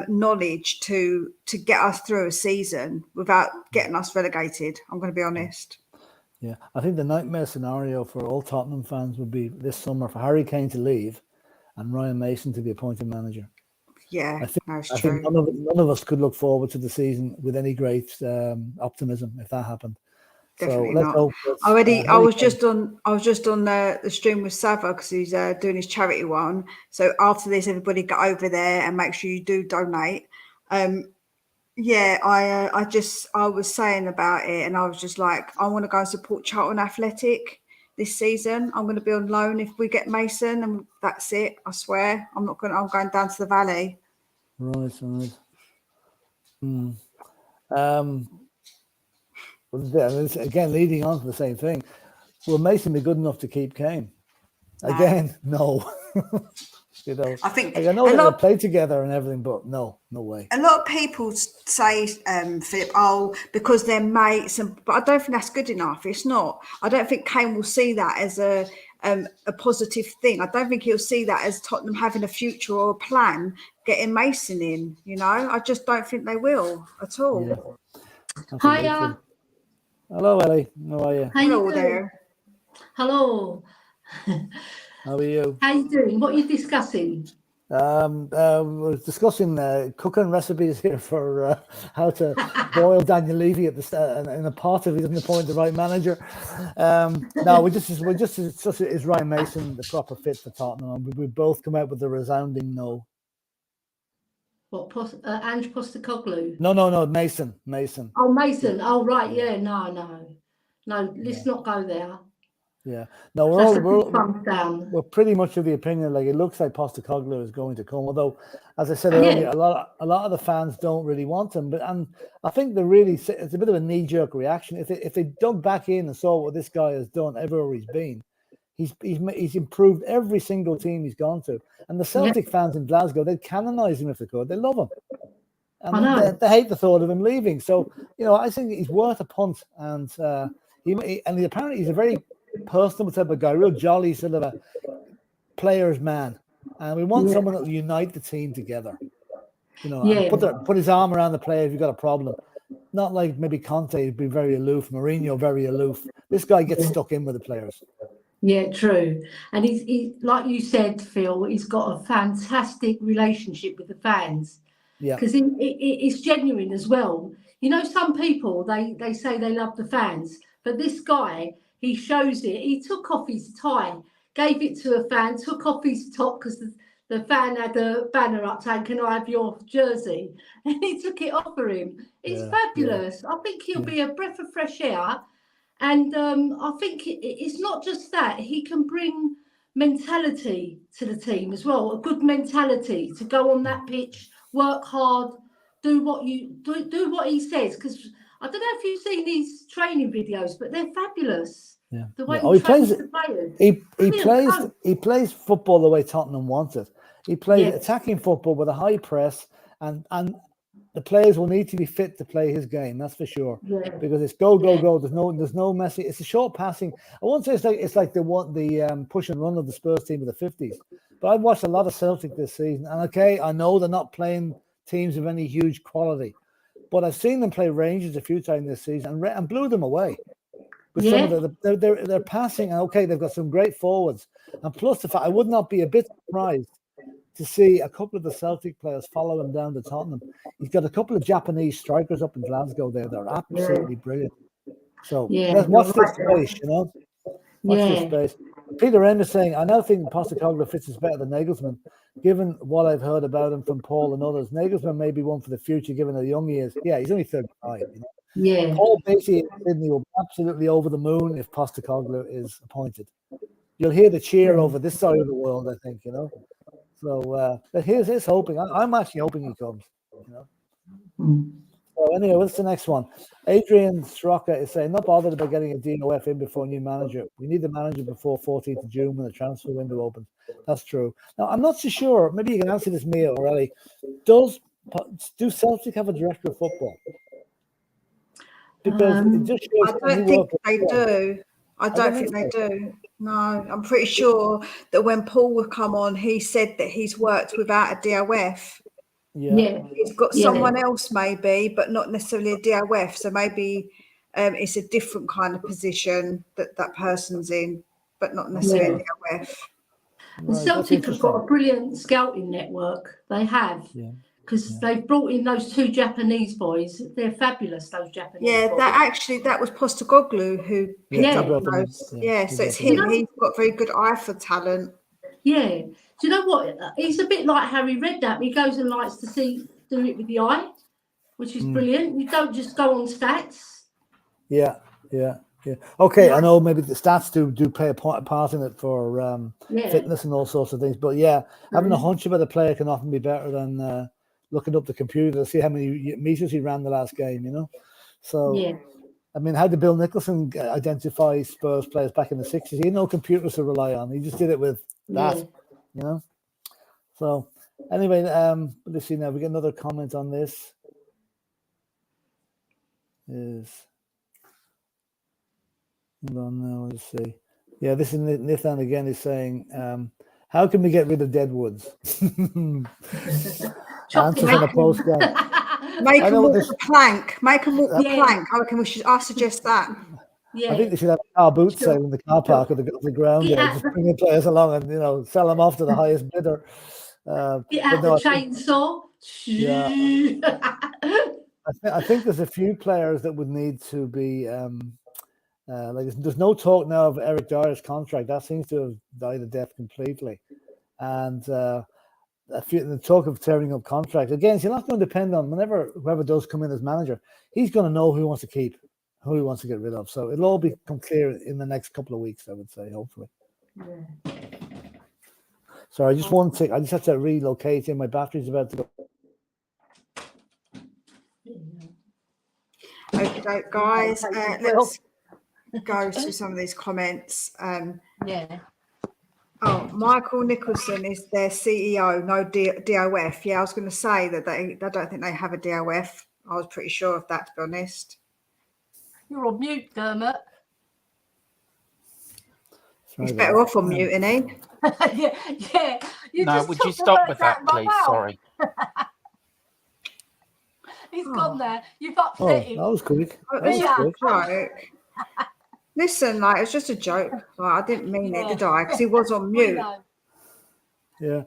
knowledge to get us through a season without getting us relegated. I'm going to be honest. Yeah, I think the nightmare scenario for all Tottenham fans would be this summer for Harry Kane to leave and Ryan Mason to be appointed manager. Yeah, I think none of us could look forward to the season with any great optimism if that happened. Definitely so not. Hope I was just on the stream with Sava because he's doing his charity one. So after this, everybody get over there and make sure you do donate. I was saying about it, and I was just like, I want to go and support Charlton Athletic this season. I'm going to be on loan if we get Mason, and that's it. I swear, I'm going down to the Valley. Right. Again, leading on to the same thing. Will Mason be good enough to keep Kane? Again, no. I think I know they'll play together and everything, but no way. A lot of people say, Philip, because they're mates, but I don't think that's good enough. It's not. I don't think Kane will see that as a positive thing. I don't think he'll see that as Tottenham having a future or a plan getting Mason in. I just don't think they will at all. Yeah. Hiya. Hello, Ellie. How are you? Hello there. Hello. How are you? How you doing? What are you discussing? We're discussing cooking recipes here for how to boil Daniel Levy at the in a pot if he doesn't appoint the right manager. No, we just is Ryan Mason the proper fit for Tottenham? We both come out with a resounding no. What, Ange Postecoglou? No, Mason. Oh, Mason. Oh, right. Yeah, no. Let's not go there. Yeah, no, we're pretty much of the opinion like it looks like Postecoglou is going to come. Although, as I said earlier, a lot of the fans don't really want him. And I think it's a bit of a knee-jerk reaction. If they dug back in and saw what this guy has done everywhere he's been, he's improved every single team he's gone to. And the Celtic fans in Glasgow, they'd canonise him if they could. They love him, and they hate the thought of him leaving. So I think he's worth a punt. And apparently he's a very personal type of guy, real jolly sort of a player's man, and we want someone that will unite the team together. And put his arm around the player if you've got a problem. Not like maybe Conte would be very aloof, Mourinho very aloof. This guy gets stuck in with the players. Yeah, true. And he, like you said, Phil, he's got a fantastic relationship with the fans Yeah, because it's genuine as well. You know, some people they say they love the fans, but this guy, he shows it. He took off his tie, gave it to a fan, took off his top because the fan had a banner up saying, "Can I have your jersey?" And he took it off for him. It's yeah, fabulous. I think he'll yeah. be a breath of fresh air. And I think it's not just that, he can bring mentality to the team as well, a good mentality to go on that pitch, work hard, do what he says. Because I don't know if you've seen these training videos, but they're fabulous. Yeah. The way Oh, he trains the players. He plays football the way Tottenham wants it. He plays Yes. attacking football with a high press, and the players will need to be fit to play his game. That's for sure. Yeah. Because it's go go go. There's no messy. It's a short passing. I won't say it's like the push and run of the Spurs team of the 50s. But I've watched a lot of Celtic this season, and okay, I know they're not playing teams of any huge quality, but I've seen them play Rangers a few times this season and blew them away. With some of their passing, and okay, they've got some great forwards, and plus the fact I would not be a bit surprised to see a couple of the Celtic players follow him down to Tottenham. He's got a couple of Japanese strikers up in Glasgow there. They're absolutely brilliant. So let's watch this space, you know. Watch this space. Peter End is saying, I now think Postecoglou fits us better than Nagelsmann. Given what I've heard about him from Paul and others, Nagelsmann may be one for the future, given how young he is. Yeah, he's only 35, you know. Yeah. Paul Basey in Sydney will be absolutely over the moon if Postecoglou is appointed. You'll hear the cheer over this side of the world, I think, you know. So here's hoping. I'm actually hoping he comes, you know. So anyway, what's the next one? Adrian Straka is saying, not bothered about getting a DOF in before a new manager. We need the manager before 14th of June when the transfer window opens. That's true. Now, I'm not so sure. Maybe you can answer this, Mia or Ellie. Do Celtic have a director of football? Because it just shows I don't think they do. I don't think they do. No, I'm pretty sure that when Paul would come on, he said that he's worked without a DOF. Yeah. He's got someone else maybe, but not necessarily a DOF. So maybe it's a different kind of position that person's in, but not necessarily a DOF. And Celtic have got a brilliant scouting network. They have. Yeah. Because they've brought in those two Japanese boys. They're fabulous, those Japanese boys. That was Postecoglou who picked up those. Yeah, so it's him. He's got very good eye for talent. Yeah. Do you know what? He's a bit like Harry Redknapp. He goes and likes to do it with the eye, which is brilliant. You don't just go on stats. Yeah. Okay, I know maybe the stats do play a part in it for fitness and all sorts of things. But having a hunch about a player can often be better than looking up the computer to see how many meters he ran the last game, you know? So, I mean, how did Bill Nicholson identify Spurs players back in the 60s? He had no computers to rely on. He just did it with that, you know? So, anyway, let's see now. We get another comment on this. Hold on now, let's see. Yeah, this is Nathan again is saying, how can we get rid of Deadwoods? Answers on a postcard. Make them walk the plank. Make them walk the plank. I suggest that. Yeah. I think they should have a car boot sale in the car park of the ground there. Just bring the players along and, you know, sell them off to the highest bidder. Get out the chainsaw. I think there's a few players that would need to be there's no talk now of Eric Dyer's contract. That seems to have died a death completely. And the talk of tearing up contracts, again, you're not going to depend on whoever does come in as manager, he's going to know who he wants to keep, who he wants to get rid of. So it'll all become clear in the next couple of weeks, I would say, hopefully. Yeah. Sorry, just one tick. I just have to relocate in. My battery's about to go. Okay, guys, let's go through some of these comments. Oh, Michael Nicholson is their CEO, no DOF. Yeah, I was going to say that I don't think they have a DOF. I was pretty sure of that, to be honest. You're on mute, Dermot. He's better off on mute, isn't he? yeah. No, would you stop with that, please? Sorry. He's gone there. You've upset him. That was quick. Right. Listen, like, it's just a joke. Like, I didn't mean it, Yeah. did I? Because he was on We mute. know. Yeah.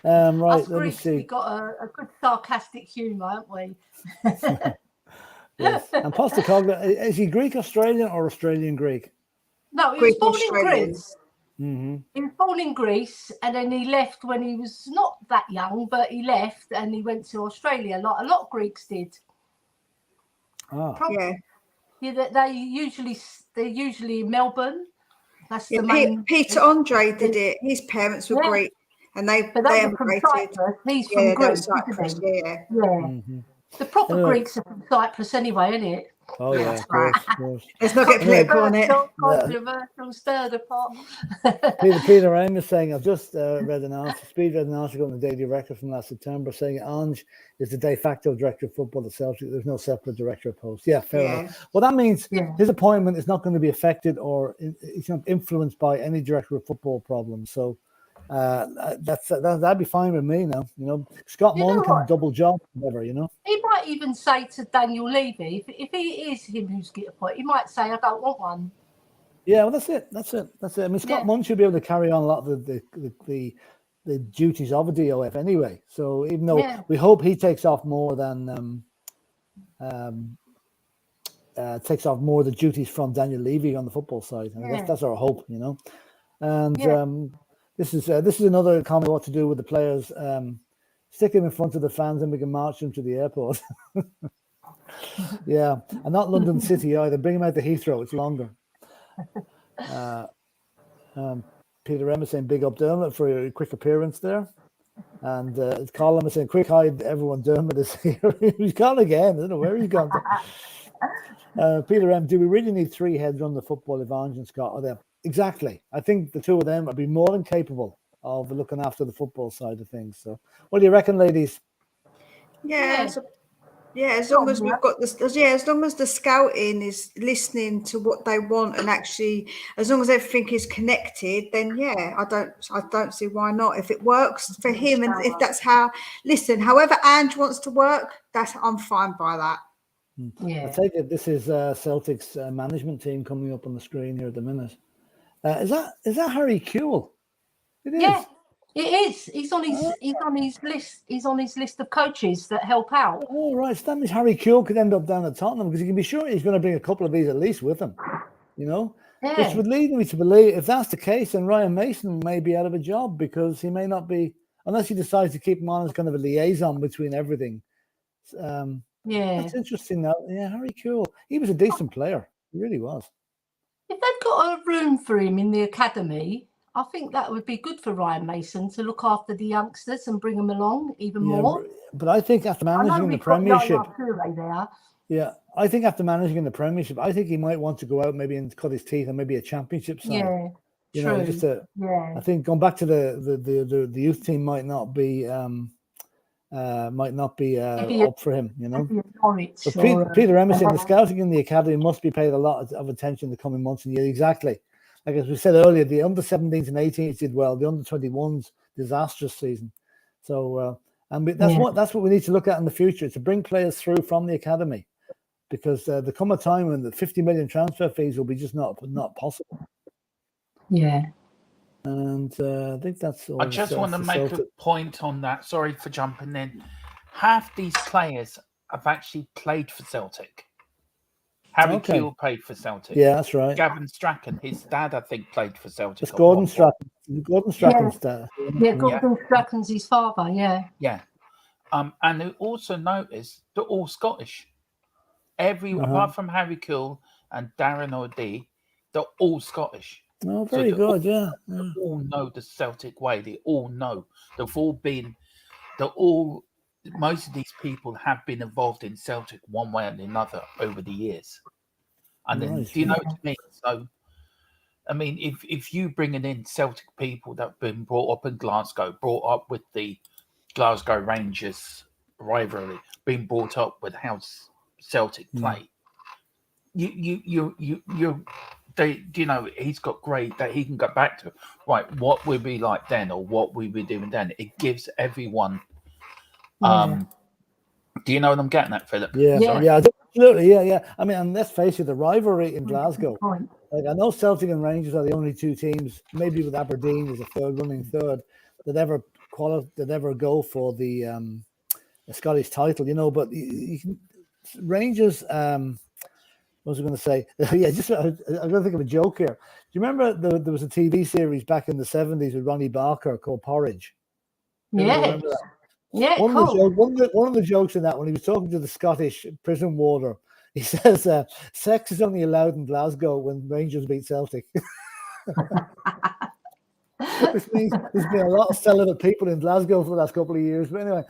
Right. Us Let me Greeks, we see. got a good sarcastic humour, haven't we? Yes. And Postecoglou, is he Greek Australian or Australian Greek? No, he Greek was born in Australian. Greece. Mm-hmm. He was born in Greece, and then he left when he was not that young, but he left and he went to Australia, like a lot of Greeks did. Ah. Yeah. Yeah, they're usually in Melbourne. That's Yeah, the main. Peter Andre did it. His parents were Yeah. Greek, and they But they were from emigrated. Cyprus. He's Yeah, from they were Greece, Cyprus. isn't he? Yeah. Yeah. Mm-hmm. The proper Anyway. Greeks are from Cyprus anyway, isn't it? Oh yeah, of right. course. Let's not get political on it. Controversial, stir the pot. Peter M is saying, I've just read an article in the Daily Record from last September saying Ange is the de facto director of football at Celtic. There's no separate director post. Yeah, fair enough. Well, that means his appointment is not going to be affected or it's not influenced by any director of football problems. So that'd be fine with me now. You know, Scott Munn can double job, whatever. You know, he might even say to Daniel Levy, if he is him who's get a point, he might say, "I don't want one." Yeah, well, that's it. I mean, Scott Munn should be able to carry on a lot of the duties of a DOF anyway. So even though we hope he takes off more than takes off more of the duties from Daniel Levy on the football side, and that's our hope, you know. And this is another comment what to do with the players. Stick them in front of the fans and we can march them to the airport. Yeah, and not London City either. Bring them out to Heathrow. It's longer. Peter Emma saying big up Dermot for a quick appearance there. And Colin is saying quick hide everyone, Dermot is here. He's gone again. I don't know where he's gone to. Peter M, do we really need three heads on the football if Ange and Scott are there? Exactly. I think the two of them would be more than capable of looking after the football side of things. So what do you reckon, ladies? Yeah, as long as we've got this, as long as the scouting is listening to what they want and actually, as long as everything is connected, then I don't see why not. If it works for him, and if that's how, listen, however Ange wants to work, I'm fine by that. I take it this is Celtic's management team coming up on the screen here at the minute. Is that Harry Kewell? It is. Yeah. It is. He's on his list. He's on his list of coaches that help out. Oh, right. So that means Harry Kewell could end up down at Tottenham because you can be sure he's going to bring a couple of these at least with him. You know, which would lead me to believe if that's the case, then Ryan Mason may be out of a job because he may not be, unless he decides to keep him on as kind of a liaison between everything. That's interesting. Now, Harry Kewell, he was a decent player. He really was. If they've got a room for him in the academy, I think that would be good for Ryan Mason to look after the youngsters and bring them along even more. But I think after managing the Premiership, I think after managing in the Premiership, I think he might want to go out maybe and cut his teeth on maybe a Championship side. True. I think going back to the youth team might not be up for him. You know. Peter Emerson, the scouting in the academy must be paid a lot of attention in the coming months and years. Exactly. Like as we said earlier, the under 17s and 18s did well. The under 21s, disastrous season. So, that's what we need to look at in the future, to bring players through from the academy, because there come a time when the 50 million transfer fees will be just not possible. Yeah. And I think that's all. I just want to make a point on that. Sorry for jumping in. Half these players have actually played for Celtic. Harry Kewell played for Celtic. Yeah, that's right. Gavin Strachan, his dad, I think, played for Celtic. It's Gordon Strachan. Gordon Strachan's dad. Gordon Strachan's his father, Yeah. And you also notice they're all Scottish. Apart from Harry Kewell and Darren O'Dea, they're all Scottish. Oh, very good, They all know the Celtic way. They all know. Most of these people have been involved in Celtic one way or another over the years. And then, do you know what I mean? So, I mean, if you bringing in Celtic people that have been brought up in Glasgow, brought up with the Glasgow Rangers rivalry, been brought up with how Celtic play, he's got great that he can go back to, right, what we'd be like then or what we be doing then. It gives everyone do you know what I'm getting at, Philip? Yeah, absolutely. Yeah. I mean, and let's face it, the rivalry in Glasgow Like, I know Celtic and Rangers are the only two teams, maybe with Aberdeen as a running third, that ever go for the Scottish title, you know. But you can, Rangers. What was I going to say? Yeah, I'm going to think of a joke here. Do you remember there was a TV series back in the 70s with Ronnie Barker called Porridge? Yeah. Yeah, one cool. of the jokes in that, when he was talking to the Scottish prison warder, he says, sex is only allowed in Glasgow when Rangers beat Celtic. Which means there's been a lot of celibate people in Glasgow for the last couple of years. But anyway.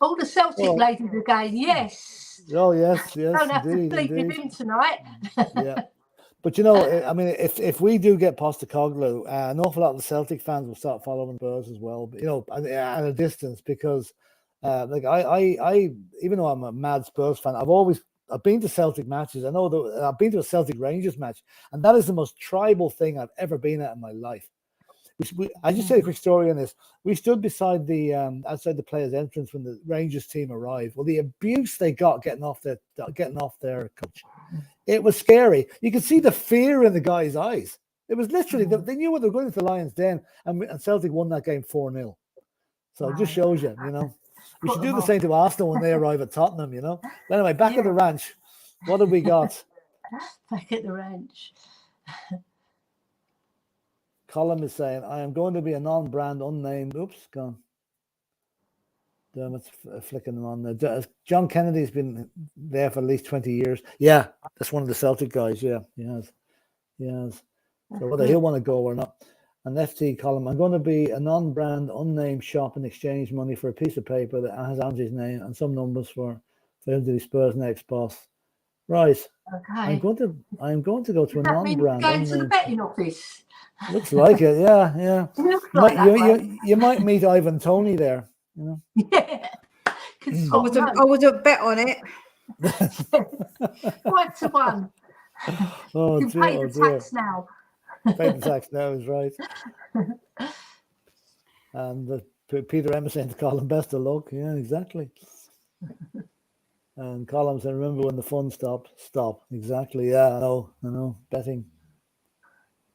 All the Celtic ladies again, yes. Oh, yes. Don't have to sleep with him tonight. Yeah. But, you know, I mean, if we do get Postecoglou, an awful lot of the Celtic fans will start following Spurs as well, you know, at a distance, because, like, I even though I'm a mad Spurs fan, I've been to Celtic matches. I know that I've been to a Celtic Rangers match, and that is the most tribal thing I've ever been at in my life. I just say a quick story on this. We stood beside the outside the players' entrance when the Rangers team arrived. Well, the abuse they got getting off their coach. It was scary. You could see the fear in the guys' eyes. It was literally, they knew what they were going to the Lions Den, and Celtic won that game 4-0. So it just shows you, you know. We should do the same to Arsenal when they arrive at Tottenham, you know. But anyway, back at the ranch. What have we got? Back at the ranch. Colin is saying, I am going to be a non-brand, unnamed. Oops, gone. Dermot's flicking them on there. John Kennedy's been there for at least 20 years. Yeah, that's one of the Celtic guys. Yeah, he has. So whether he'll want to go or not. And FT column, I'm going to be a non-brand, unnamed shop and exchange money for a piece of paper that has Andrew's name and some numbers for him to be Spurs' next boss. Right. Okay. I'm going to go to a non-brand. Going to the betting office. Looks like it. Yeah. You might meet Ivan Toney there. You know? Yeah. I would have bet on it. 5-1. Oh, you can pay the tax now. Pay the tax now is right. And Peter Emerson to Colin, best of luck. Yeah, exactly. And Colin said, remember when the fun stopped? Stop. Exactly. Yeah, I know. Betting.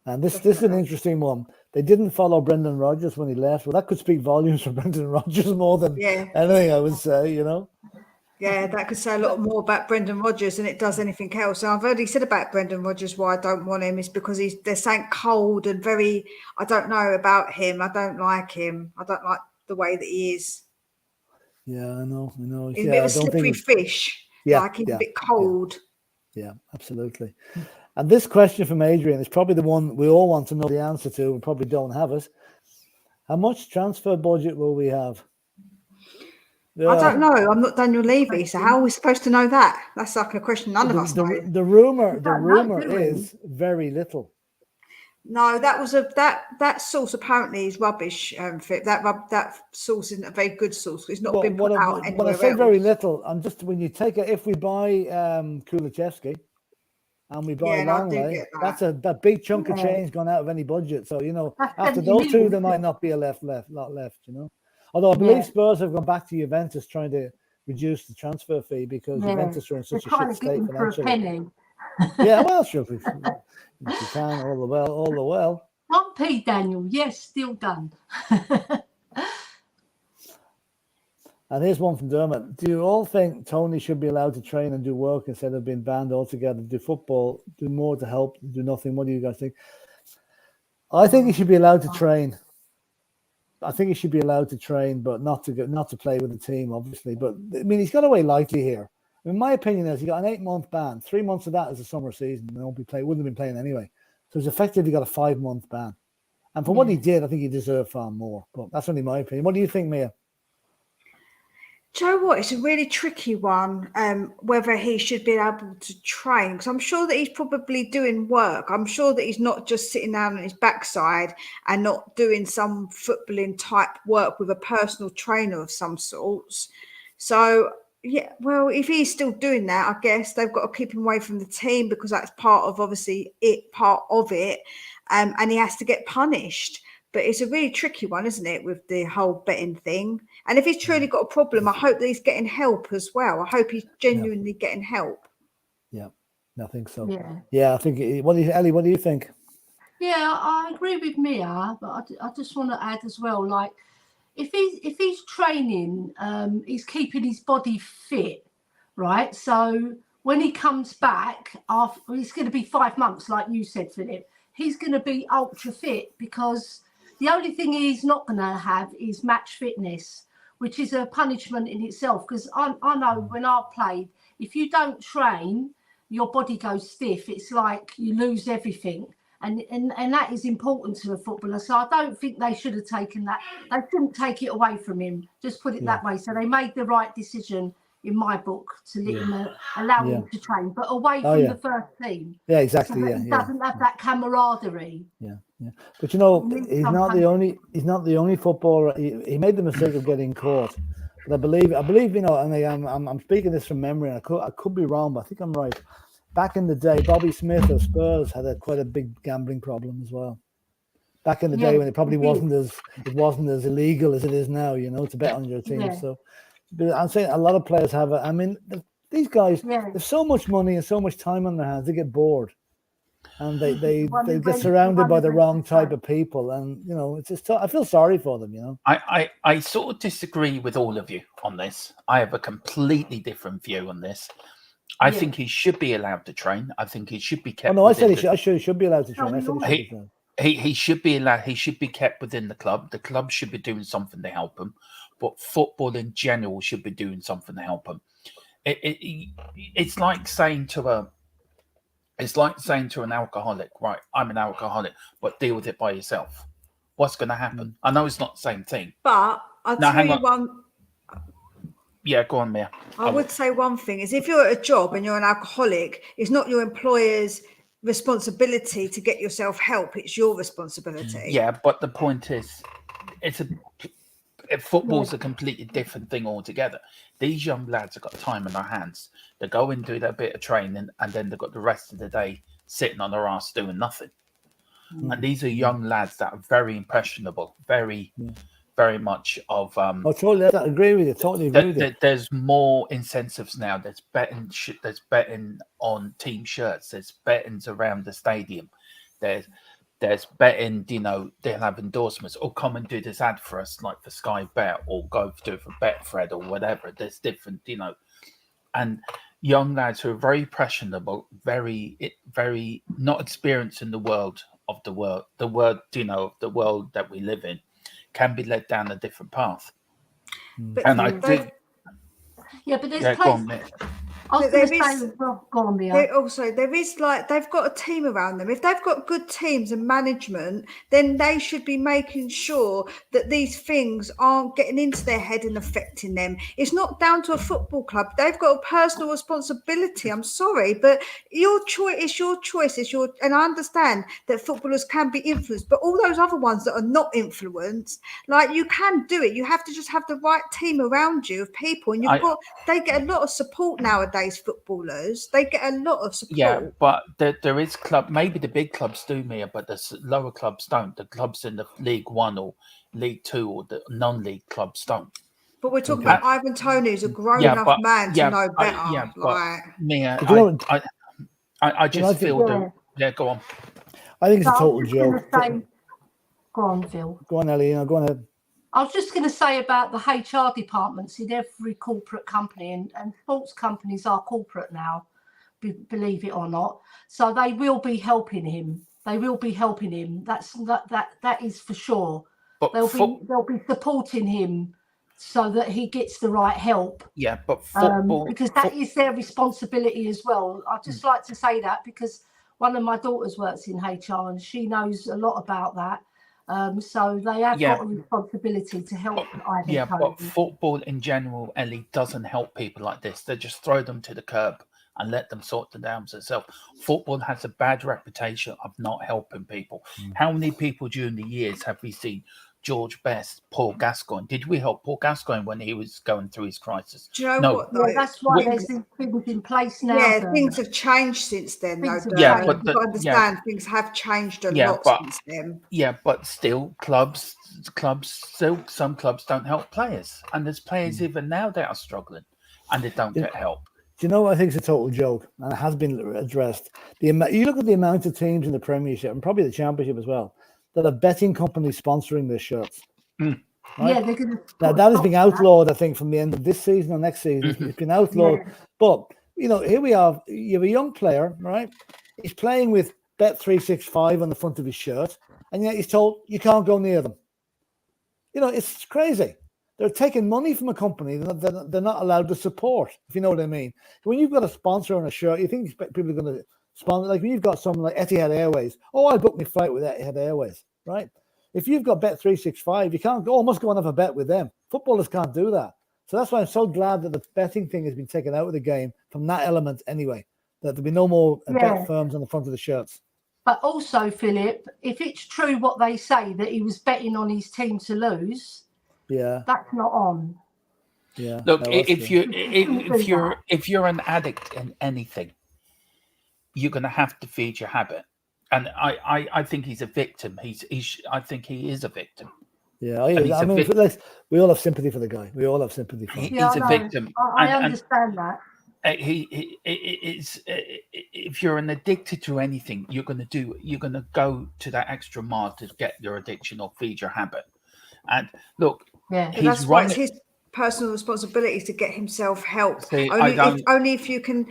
And this is an interesting one. They didn't follow Brendan Rodgers when he left. Well, that could speak volumes for Brendan Rodgers more than anything, I would say, you know. Yeah, that could say a lot more about Brendan Rodgers than it does anything else. And I've already said about Brendan Rodgers why I don't want him is because they're saying cold and very, I don't know about him. I don't like him. I don't like the way that he is. Yeah, I know. He's a bit of a slippery fish. Yeah, like he's a bit cold. Yeah, absolutely. And this question from Adrian is probably the one we all want to know the answer to. We probably don't have it. How much transfer budget will we have? I don't know. I'm not Daniel Levy, so how are we supposed to know that? That's like a question none of us know. The rumor is very little. No, that was that source apparently is rubbish. That source isn't a very good source. It's not been put out anywhere when I say else. very little, I'm just when you take it. If we buy Kulichevsky and we buy Langley, that's a big chunk of change gone out of any budget. So you know, after those two, there might not be a lot left. You know. Although I believe Spurs have gone back to Juventus trying to reduce the transfer fee because Juventus are in such a shit state financially. Yeah, well, sure, if you can, all the well. 1p, Daniel. Yes, still done. And here's one from Dermot. Do you all think Tony should be allowed to train and do work instead of being banned altogether? Do football, do more to help, do nothing? What do you guys think? I think he should be allowed to train. But not to play with the team, obviously. But I mean, he's got away lightly here. I mean, my opinion is he got an 8-month ban. 3 months of that is a summer season. They wouldn't have been playing anyway. So he's effectively got a 5-month ban. And for what he did, I think he deserved far more. But that's only my opinion. What do you think, Mia? Do you know what? It's a really tricky one, whether he should be able to train. Because I'm sure that he's probably doing work. I'm sure that he's not just sitting down on his backside and not doing some footballing type work with a personal trainer of some sorts. So, yeah, well, if he's still doing that, I guess they've got to keep him away from the team because that's part of it. And he has to get punished. But it's a really tricky one, isn't it, with the whole betting thing? And if he's truly got a problem, I hope that he's getting help as well. I hope he's genuinely getting help. Yeah. I think so. Yeah. Yeah, I think. Ellie? What do you think? Yeah, I agree with Mia, but I just want to add as well, like if he's training, he's keeping his body fit, right? So when he comes back, after it's going to be 5 months, like you said, Philip. He's going to be ultra fit because the only thing he's not going to have is match fitness, which is a punishment in itself. Because I know when I played, if you don't train, your body goes stiff. It's like you lose everything. And that is important to a footballer. So I don't think they should have taken that. They shouldn't take it away from him. Just put it that way. So they made the right decision in my book to let him allow him to train, but away from the first team. Yeah, exactly. So that he doesn't have that camaraderie. Yeah. But you know, he's not the only footballer. He made the mistake of getting caught. But I believe you know, and I'm speaking this from memory, and I could be wrong, but I think I'm right. Back in the day, Bobby Smith of Spurs had quite a big gambling problem as well. Back in the day when it probably wasn't as illegal as it is now, you know, to bet on your team. Yeah. So, but I'm saying a lot of players have it. I mean, these guys, there's so much money and so much time on their hands, they get bored, and they get surrounded by the wrong type of people, and you know, it's just I feel sorry for them, you know. I sort of disagree with all of you on this. I have a completely different view on this. I think he should be allowed to train. I think he should be kept. Oh no, I said he should be allowed to train. He should be allowed. He should be kept within the club. The club should be doing something to help him, but football in general should be doing something to help him. It's like saying to an alcoholic, right? I'm an alcoholic, but deal with it by yourself. What's going to happen? I know it's not the same thing, but I'll tell you one. Yeah, go on, Mia. I would say one thing is if you're at a job and you're an alcoholic, it's not your employer's responsibility to get yourself help. It's your responsibility. Yeah, but the point is, football's a completely different thing altogether. These young lads have got time in their hands. They go and do their bit of training, and then they've got the rest of the day sitting on their ass doing nothing. And these are young lads that are very impressionable, very much of. Totally, I agree with you. Totally agree with you. There's more incentives now. There's betting. There's betting on team shirts. There's bettings around the stadium. There's betting. You know, they'll have endorsements. Or come and do this ad for us, like for Sky Bet, or go do it for Betfred or whatever. There's different, you know, and young lads who are very impressionable, very not experienced in the world you know, the world that we live in, can be led down a different path. But and I think, but there's places. I was going to say, well, go on, Mia. There is like they've got a team around them. If they've got good teams and management, then they should be making sure that these things aren't getting into their head and affecting them. It's not down to a football club. They've got a personal responsibility. I'm sorry, but your choice is your choice. And I understand that footballers can be influenced, but all those other ones that are not influenced, like you can do it. You have to just have the right team around you of people, and they get a lot of support nowadays. Footballers, they get a lot of support. Yeah, but there is club. Maybe the big clubs do, Mia, but the lower clubs don't. The clubs in the League One or League Two or the non-league clubs don't. But we're talking about Ivan Toney, who's a grown-up man to know better. Mia, I just feel that. Yeah, go on. I think it's a total joke. Go on, Phil. Go on, Ellie. Go on ahead. I was just going to say about the HR departments in every corporate company, and sports companies are corporate now, believe it or not. So they will be helping him. That is for sure. But they'll be supporting him so that he gets the right help. Yeah, but football because that is their responsibility as well. I'd just like to say that because one of my daughters works in HR and she knows a lot about that. So they have got a responsibility to help Ivan Toney. But football in general, Ellie, doesn't help people like this. They just throw them to the curb and let them sort them out themselves. Football has a bad reputation of not helping people. How many people during the years have we seen? George Best, Paul Gascoigne. Did we help Paul Gascoigne when he was going through his crisis? Do you know what? Though? That's why there's things in place now. Yeah, things have changed since then. But things have changed a lot since then. Yeah, but still, some clubs don't help players, and there's players even now that are struggling, and they don't get help. Do you know what I think is a total joke? And it has been addressed. You look at the amount of teams in the Premiership and probably the Championship as well that are betting companies sponsoring their shirts. Mm. Right? Yeah, they're going to. Now that is being outlawed, I think, from the end of this season or next season. Mhm. It's been outlawed. Yeah. But here we are. You have a young player, right? He's playing with Bet365 on the front of his shirt, and yet he's told you can't go near them. It's crazy. They're taking money from a company that they're not allowed to support, if you know what I mean. When you've got a sponsor on a shirt, you think people are going to sponsor. Like when you've got someone like Etihad Airways, I booked my flight with Etihad Airways, right? If you've got Bet365, you can't go, I must go and have a bet with them. Footballers can't do that. So that's why I'm so glad that the betting thing has been taken out of the game from that element anyway, that there'll be no more bet firms on the front of the shirts. But also, Philip, if it's true what they say that he was betting on his team to lose, that's not on. Yeah. Look, if you're an addict in anything, you're going to have to feed your habit, and I think he's a victim. I think he is a victim. Yeah, I mean, we all have sympathy for the guy. We all have sympathy for him. He's a victim. I understand that. If you're an addicted to anything, you're going to go to that extra mile to get your addiction or feed your habit. And look, that's why it's his personal responsibility to get himself help. See, only if you can.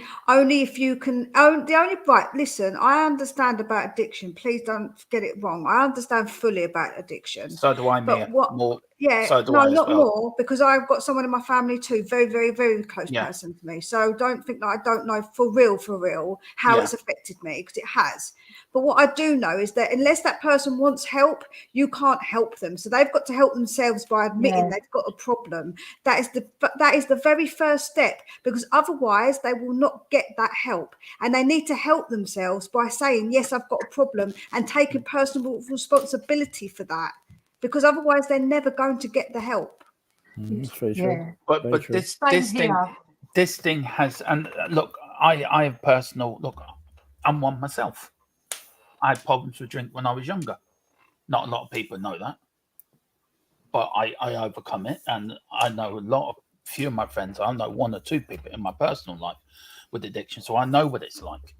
Right. Listen, I understand about addiction. Please don't get it wrong. I understand fully about addiction. So do I, Mia. More. Yeah, so do no, I not well. more, because I've got someone in my family too, very, very, very close person to me. So don't think that I don't know for real how it's affected me, because it has. But what I do know is that unless that person wants help, you can't help them. So they've got to help themselves by admitting they've got a problem. That is the very first step, because otherwise they will not get that help. And they need to help themselves by saying, yes, I've got a problem, and taking personal responsibility for that. Because otherwise they're never going to get the help. That's very true. But this thing has, and look, I have personal, look, I'm one myself. I had problems with drink when I was younger. Not a lot of people know that, but I overcome it, and I know few of my friends. I know one or two people in my personal life with addiction, so I know what it's like.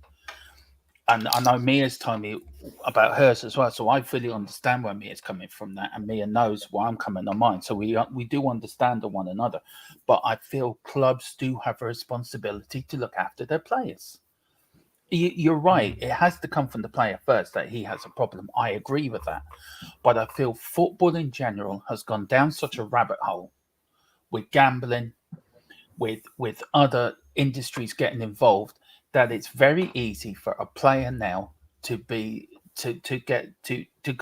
And I know Mia's told me about hers as well, so I fully understand where Mia's coming from that, and Mia knows where I'm coming on mine. So we do understand one another, but I feel clubs do have a responsibility to look after their players. You're right; it has to come from the player first that he has a problem. I agree with that, but I feel football in general has gone down such a rabbit hole with gambling, with other industries getting involved, that it's very easy for a player now to go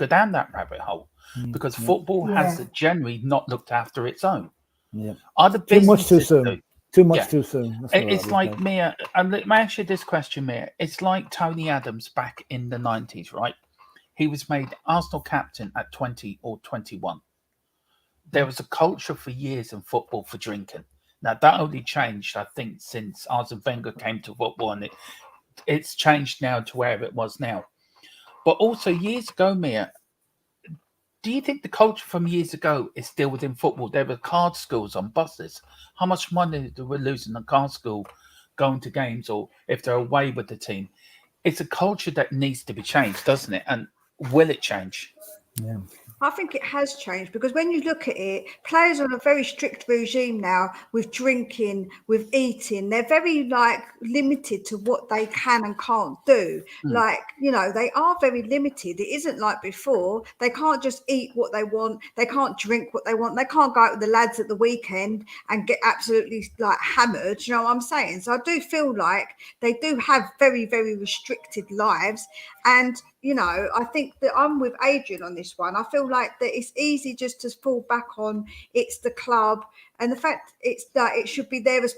down that rabbit hole, because football has generally not looked after its own. Yeah, other too much too soon. Do. Too much too soon. It's like Mia. And let me ask you this question, Mia. It's like Tony Adams back in the 90s, right? He was made Arsenal captain at 20 or 21. There was a culture for years in football for drinking. Now, that only changed, I think, since Arsene Wenger came to football, and it's changed now to where it was now. But also, years ago, Mia, do you think the culture from years ago is still within football? There were card schools on buses. How much money do we lose in the card school going to games, or if they're away with the team? It's a culture that needs to be changed, doesn't it? And will it change? Yeah. I think it has changed, because when you look at it, players are on a very strict regime now with drinking, with eating. They're very limited to what they can and can't do. They are very limited. It isn't like before. They can't just eat what they want. They can't drink what they want. They can't go out with the lads at the weekend and get absolutely hammered. You know what I'm saying? So I do feel like they do have very, very restricted lives. And I think that I'm with Adrian on this one. I feel like that it's easy just to fall back on it's the club, and the fact it's that it should be there as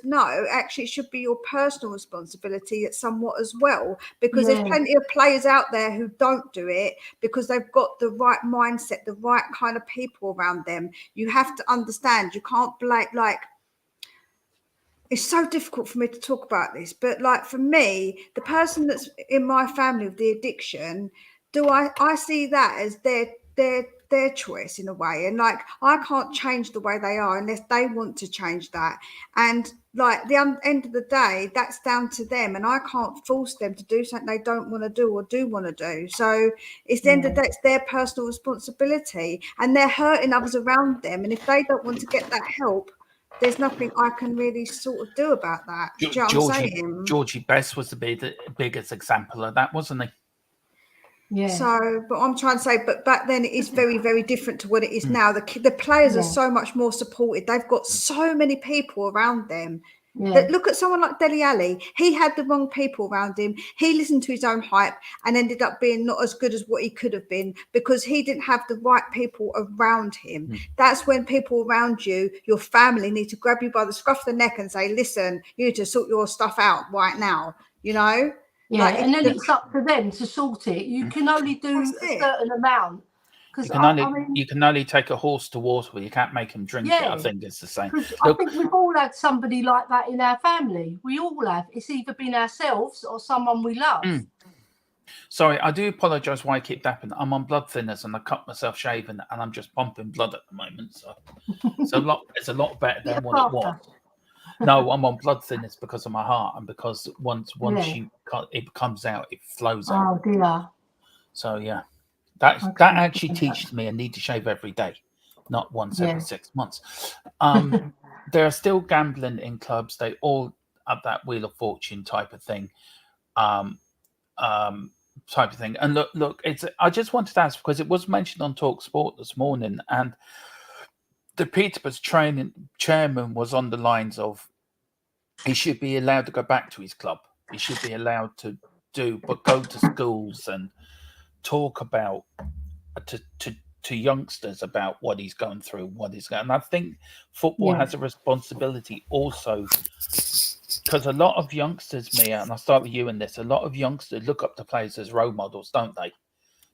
actually it should be your personal responsibility somewhat as well, because there's plenty of players out there who don't do it because they've got the right mindset, the right kind of people around them. You have to understand, you can't it's so difficult for me to talk about this, but for me, the person that's in my family with the addiction, I see that as they're their choice in a way, and like I can't change the way they are unless they want to change that. And like the end of the day, that's down to them, and I can't force them to do something they don't want to do or do want to do. So it's the end of the day, it's their personal responsibility, and they're hurting others around them. And if they don't want to get that help, there's nothing I can really sort of do about that. Do you know what I'm saying? Georgie Best was the biggest example of that, wasn't he? Yeah. So, but I'm trying to say, but back then it is very, very different to what it is now. The players are so much more supported. They've got so many people around them. That look at someone like Dele Alli. He had the wrong people around him. He listened to his own hype and ended up being not as good as what he could have been because he didn't have the right people around him. That's when people around you, your family, need to grab you by the scruff of the neck and say, listen, you need to sort your stuff out right now, you know? Yeah, like and then it's up to them to sort it. You can only do a certain amount. You can only take a horse to water, but you can't make him drink it. I think it's the same. I think we've all had somebody like that in our family. We all have. It's either been ourselves or someone we love. Sorry, I do apologise why I keep dapping. I'm on blood thinners and I cut myself shaving and I'm just pumping blood at the moment. So it's a lot better than what it was. No, I'm on blood thinners because of my heart and because once it comes out, it flows out. Oh dear. So yeah. That actually teaches me I need to shave every day, not once every 6 months. There are still gambling in clubs. They all have that Wheel of Fortune type of thing. And look, I just wanted to ask because it was mentioned on Talk Sport this morning, and the Peterborough's chairman was on the lines of he should be allowed to go back to his club. He should be allowed to go to schools and talk about to youngsters about what he's going through, and I think football has a responsibility also because a lot of youngsters, Mia, and I'll start with you in this, a lot of youngsters look up to players as role models, don't they?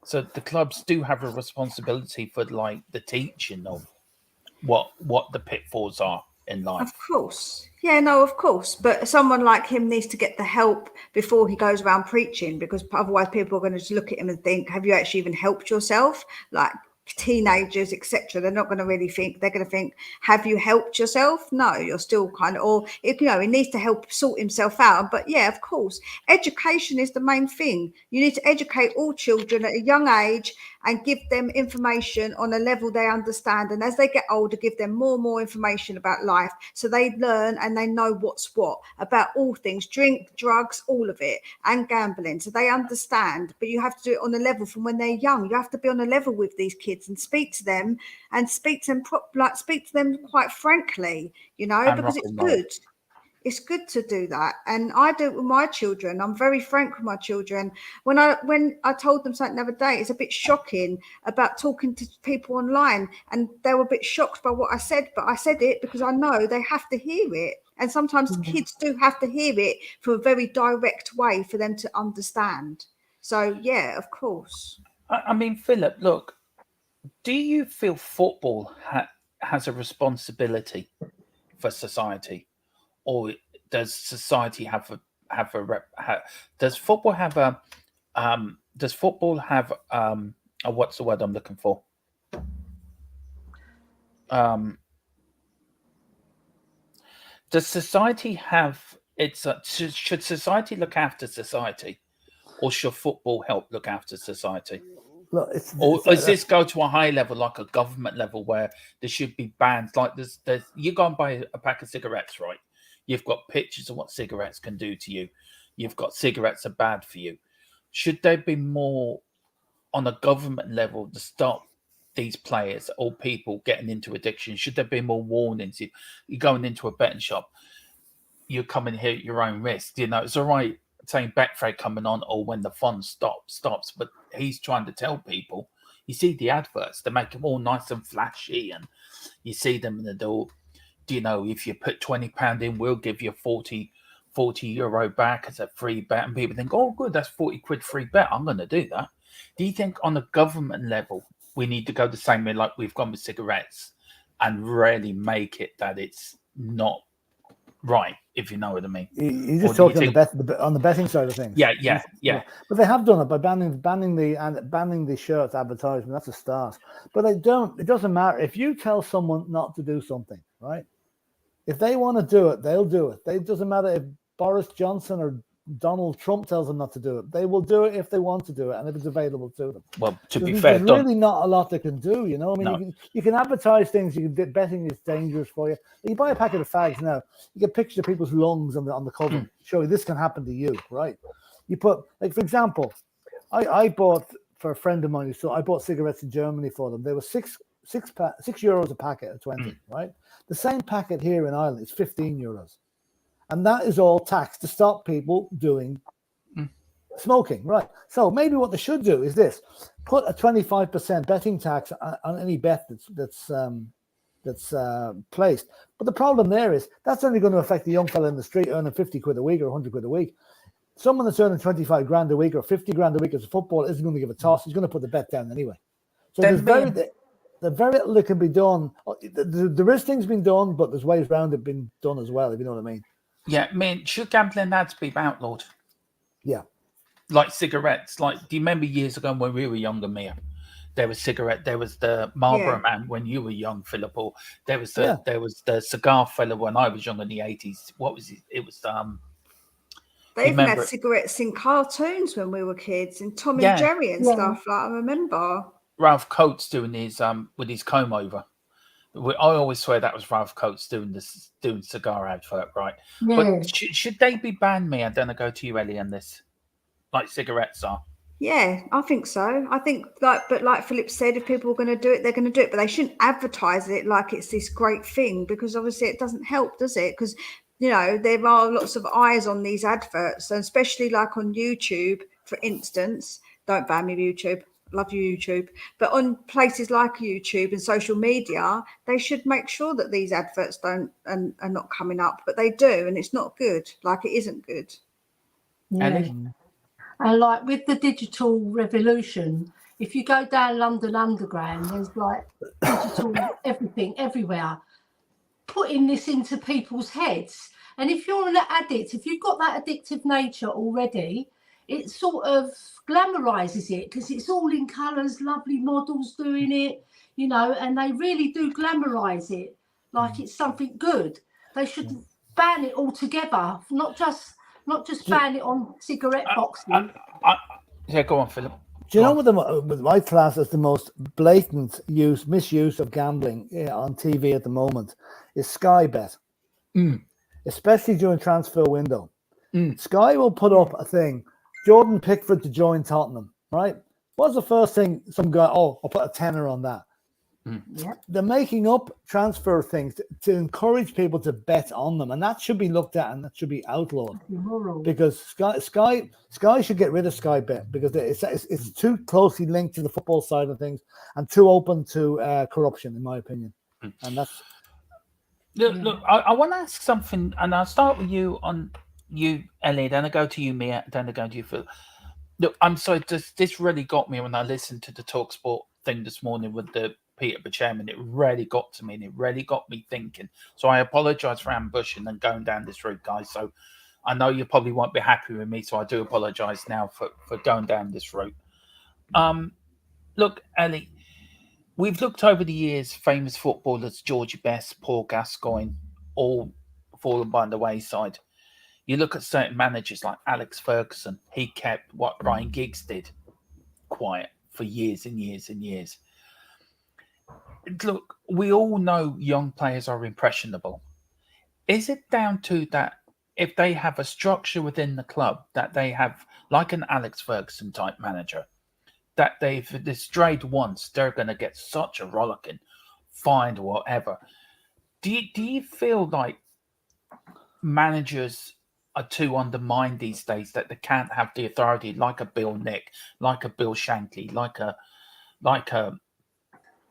So the clubs do have a responsibility for like the teaching of what the pitfalls are in life. Of course. Yeah, no, of course. But someone like him needs to get the help before he goes around preaching, because otherwise people are going to just look at him and think, have you actually even helped yourself? Like teenagers, etc. They're not going to really think, they're going to think, have you helped yourself? No, you're still kind of, or, he needs to help sort himself out. But yeah, of course, education is the main thing. You need to educate all children at a young age and give them information on a level they understand. And as they get older, give them more and more information about life so they learn and they know what's what about all things, drink, drugs, all of it, and gambling. So they understand, but you have to do it on a level from when they're young. You have to be on a level with these kids and speak to them quite frankly, because it's good. It's good to do that. And I do it with my children. I'm very frank with my children. When I told them something the other day, it's a bit shocking about talking to people online, and they were a bit shocked by what I said, but I said it because I know they have to hear it. And sometimes kids do have to hear it from a very direct way for them to understand. So, yeah, of course. I mean, Philip, look, do you feel football has a responsibility for society? Or does society does football have what's the word I'm looking for? Does society have should society look after society, or should football help look after society? Look, does this go to a high level, like a government level, where there should be bans? Like there's you go and buy a pack of cigarettes, right? You've got pictures of what cigarettes can do to you. You've got cigarettes are bad for you. Should there be more on a government level to stop these players or people getting into addiction? Should there be more warnings? You're going into a betting shop, you're coming here at your own risk. It's all right saying Betfred coming on or when the fun stops, but he's trying to tell people. You see the adverts, they make them all nice and flashy, and you see them in the door. If you put £20 in, we'll give you 40 euro back as a free bet. And people think, oh, good, that's 40 quid free bet. I'm going to do that. Do you think on a government level, we need to go the same way like we've gone with cigarettes and really make it that it's not Right, if you know what I mean. You're just Or do talking you on the betting side of things. Yeah. But they have done it by banning the shirt advertisement. That's a start. But they don't. It doesn't matter if you tell someone not to do something, right? If they want to do it, they'll do it. It doesn't matter if Boris Johnson or Donald Trump tells them not to do it. They will do it if they want to do it and if it's available to them. Well, to be fair, there's really not a lot they can do, you know. I mean, No. you can advertise things. Betting is dangerous for you. You buy a packet of fags now. You get pictures of people's lungs on the cover. Show you this can happen to you, right? You put, like, for example, I bought for a friend of mine. So I bought cigarettes in Germany for them. They were €6 a packet of 20, right? The same packet here in Ireland is €15. And that is all taxed to stop people doing smoking, right? So maybe what they should do is this: put a 25% betting tax on any bet that's placed. But the problem there is that's only going to affect the young fella in the street earning 50 quid a week or 100 quid a week. Someone that's earning 25 grand a week or 50 grand a week as a footballer isn't going to give a toss. He's going to put the bet down anyway. So there's very little that can be done. There is things being done, but there's ways around it being done as well, if you know what I mean. Yeah, I mean, should gambling ads be outlawed? Yeah. Like cigarettes. Like, do you remember years ago when we were younger, Mia? There was the Marlboro Man when you were young, Philip. Or there was the cigar fella when I was young in the 80s. What was it? It was They even had cigarettes in cartoons when we were kids, and Tom and Jerry and stuff. Like, I remember Ralph Coates doing his with his comb over. I always swear that was Ralph Coates doing cigar advert, right? Yeah. But should they be banned, Mia? Then I go to you, Ellie, on this, like cigarettes are. Yeah, I think so. I think like Philip said, if people are going to do it, they're going to do it, but they shouldn't advertise it like it's this great thing, because obviously it doesn't help, does it? Because, you know, there are lots of eyes on these adverts, and especially like on YouTube, for instance. Don't ban me, YouTube. Love you, YouTube. But on places like YouTube and social media, they should make sure that these adverts are not coming up, but they do, and it's not good. Like, it isn't good. Yeah. And like with the digital revolution, if you go down London Underground, there's like digital everything everywhere, putting this into people's heads. And if you're an addict, if you've got that addictive nature already, it sort of glamorizes it, because it's all in colours, lovely models doing it, you know, and they really do glamorize it like it's something good. They should ban it altogether, not just ban it on cigarette boxes. Yeah, go on, Philip. Do you know what my class is the most blatant misuse of gambling on TV at the moment is Sky Bet, especially during transfer window. Sky will put up a thing: Jordan Pickford to join Tottenham, right? What's the first thing some guy? Oh, I'll put a tenner on that. They're making up transfer things to encourage people to bet on them, and that should be looked at and that should be outlawed. Because Sky should get rid of Sky Bet, because it's too closely linked to the football side of things and too open to corruption, in my opinion. And that's look. I want to ask something, and I'll start with you, Ellie. Then I go to you, Mia. Then I go to you, Phil. Look, I'm sorry. This really got me when I listened to the TalkSport thing this morning with the Peter Chairman. It really got to me, and it really got me thinking. So I apologise for ambushing and going down this route, guys. So I know you probably won't be happy with me, so I do apologise now for going down this route. Look, Ellie, we've looked over the years, famous footballers, Georgie Best, Paul Gascoigne, all fallen by the wayside. You look at certain managers like Alex Ferguson. He kept what Ryan Giggs did quiet for years and years and years. Look, we all know young players are impressionable. Is it down to that if they have a structure within the club, that they have, like an Alex Ferguson type manager, that if they're strayed once, they're going to get such a rollicking, fined or whatever? Do you feel like managers are too undermined these days, that they can't have the authority like a Bill Nick, like a Bill Shankly, like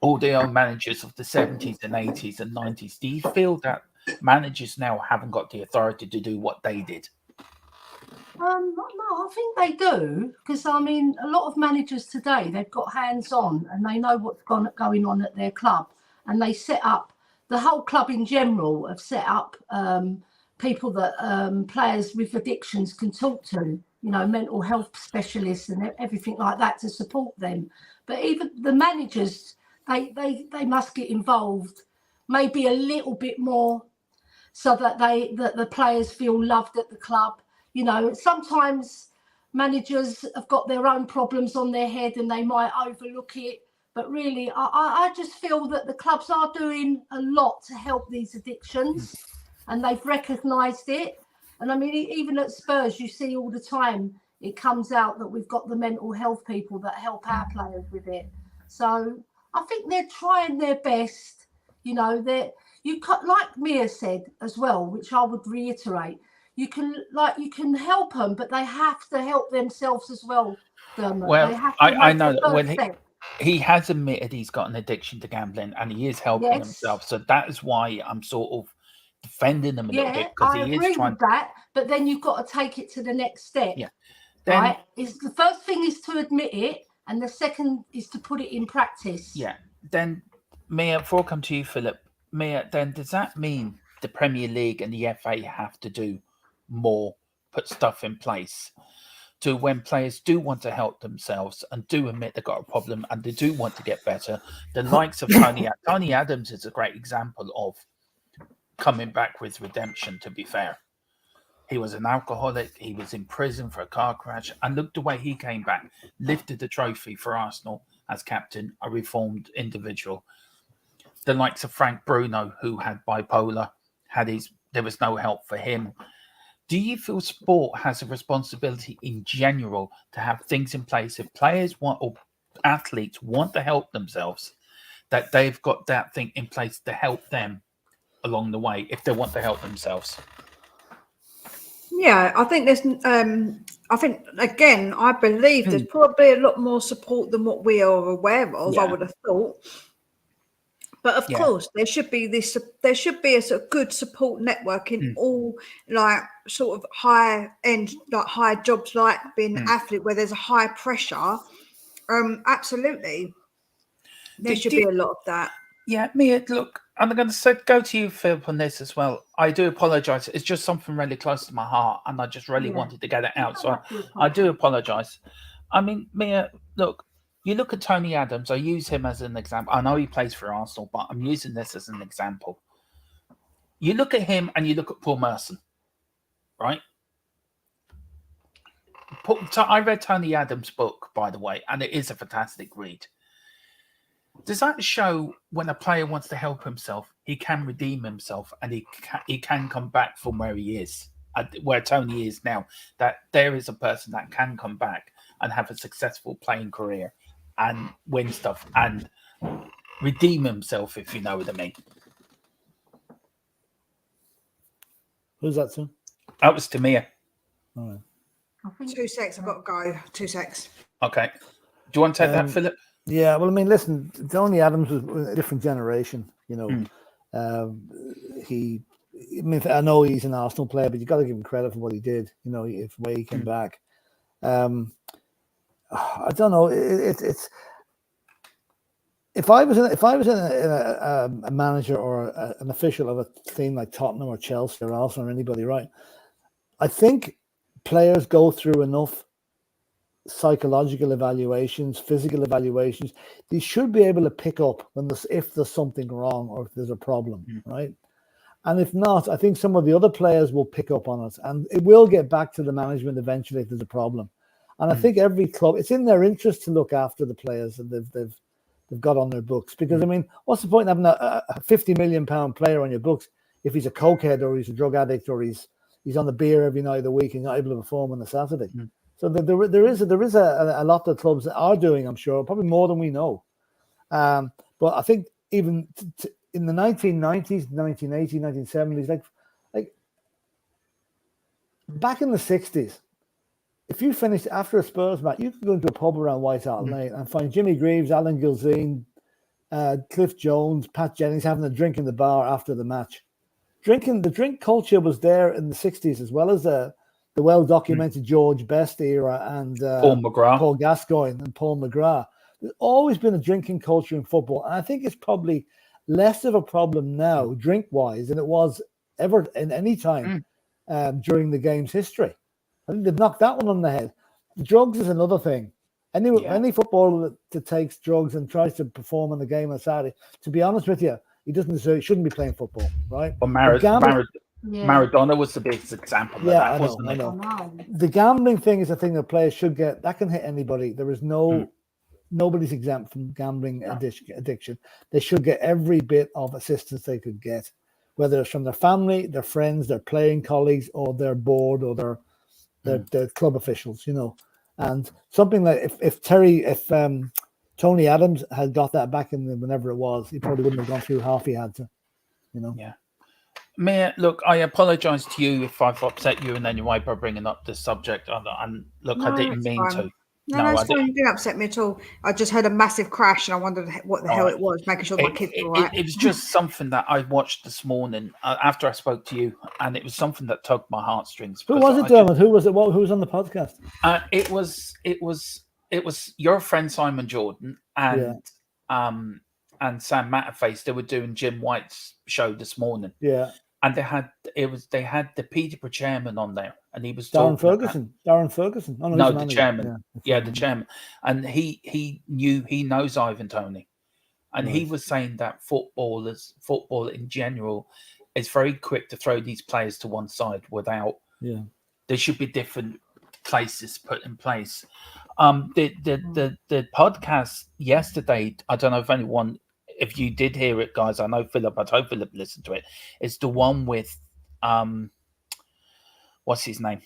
all the old managers of the 70s and 80s and 90s? Do you feel that managers now haven't got the authority to do what they did? No, I think they do, because I mean, a lot of managers today, they've got hands-on and they know what's going on at their club, and they set up, the whole club in general have set up people that players with addictions can talk to, mental health specialists and everything like that to support them. But even the managers, they must get involved maybe a little bit more, so that the players feel loved at the club. Sometimes managers have got their own problems on their head and they might overlook it. But really, I just feel that the clubs are doing a lot to help these addictions, and they've recognised it. And I mean, even at Spurs, you see all the time, it comes out that we've got the mental health people that help our players with it. So I think they're trying their best. Like Mia said as well, which I would reiterate, you can help them, but they have to help themselves as well, Dermot. Well, I know that when step. he has admitted he's got an addiction to gambling and he is helping himself. So that is why I'm sort of defending him a little bit, because he is trying with that, but then you've got to take it to the next step. Yeah. Right? The first thing is to admit it, and the second is to put it in practice. Yeah. Then, Mia, before I come to you, Philip, Mia, then does that mean the Premier League and the FA have to do more, put stuff in place to when players do want to help themselves and do admit they've got a problem and they do want to get better? The likes of Tony Adams is a great example of coming back with redemption, to be fair. He was an alcoholic. He was in prison for a car crash. And look the way he came back, lifted the trophy for Arsenal as captain, a reformed individual. The likes of Frank Bruno, who had bipolar, there was no help for him. Do you feel sport has a responsibility in general to have things in place if players want or athletes want to help themselves, that they've got that thing in place to help them along the way if they want to help themselves? Yeah, I think I believe there's probably a lot more support than what we are aware of. I would have thought. But of course, there should be a sort of good support network in all sort of high end, high jobs, like being an athlete, where there's a high pressure. Absolutely, there should be a lot of that. Yeah, Mia, look, I'm going to go to you, Philip, on this as well. I do apologise. It's just something really close to my heart, and I just really wanted to get it out. So I do apologise. I mean, Mia, look. You look at Tony Adams, I use him as an example. I know he plays for Arsenal, but I'm using this as an example. You look at him and you look at Paul Merson, right? I read Tony Adams' book, by the way, and it is a fantastic read. Does that show when a player wants to help himself, he can redeem himself and he can come back from where he is, where Tony is now, that there is a person that can come back and have a successful playing career and win stuff and redeem himself, if you know what I mean. Who's that to? That was to Mia. All right. 2 secs, I've got to go. 2 secs. Okay. Do you want to take that, Philip? Yeah, well, I mean, listen, Tony Adams was a different generation, I know he's an Arsenal player, but you got to give him credit for what he did, the way he came back. I don't know. It's if I was a manager or an official of a team like Tottenham or Chelsea or Arsenal or anybody, right? I think players go through enough psychological evaluations, physical evaluations. They should be able to pick up if there's something wrong or if there's a problem, right? And if not, I think some of the other players will pick up on it, and it will get back to the management eventually if there's a problem. And I think every club, it's in their interest to look after the players that they've got on their books. Because, I mean, what's the point in having a £50 million player on your books if he's a cokehead or he's a drug addict or he's on the beer every night of the week and not able to perform on a Saturday? So there is a lot of clubs that are doing, I'm sure, probably more than we know. But I think even in the 1990s, 1980s, 1970s, like back in the 60s, if you finished after a Spurs match, you could go into a pub around White Hart Lane and find Jimmy Greaves, Alan Gilzine, Cliff Jones, Pat Jennings having a drink in the bar after the match. The drink culture was there in the 60s, as well as the well-documented George Best era and Paul Gascoigne and Paul McGrath. There's always been a drinking culture in football, and I think it's probably less of a problem now, drink-wise, than it was ever in any time during the game's history. I think they've knocked that one on the head. Drugs is another thing. Any footballer that takes drugs and tries to perform in the game on Saturday, to be honest with you, he shouldn't be playing football, right? Well, Maradona was the biggest example of that, wasn't it? I know. The gambling thing is a thing that players should get. That can hit anybody. There is nobody's exempt from gambling addiction. They should get every bit of assistance they could get, whether it's from their family, their friends, their playing colleagues, or their board, or their club officials, you know. And something like if Tony Adams had got that back in whenever it was, he probably wouldn't have gone through half he had to, you know. Yeah. Mayor, look, I apologise to you if I've upset you in any way by bringing up this subject. And look, I didn't mean to. No, it's fine. You didn't upset me at all. I just heard a massive crash and I wondered what the hell it was, making sure my kids were all right. It was just something that I watched this morning after I spoke to you, and it was something that tugged my heartstrings. Who was it, Dermot? Who was it? Who was on the podcast? It was your friend Simon Jordan and Sam Matterface. They were doing Jim White's show this morning. Yeah. And they had the Peterborough chairman on there, and he was Darren Ferguson. Oh, no, the chairman. Yeah, the chairman, and he knows Ivan Toney, and he was saying that football in general is very quick to throw these players to one side without. Yeah, there should be different places put in place. The podcast yesterday, I don't know if you did hear it, guys. I know Philip. I hope Philip listened to it. It's the one with what's his name?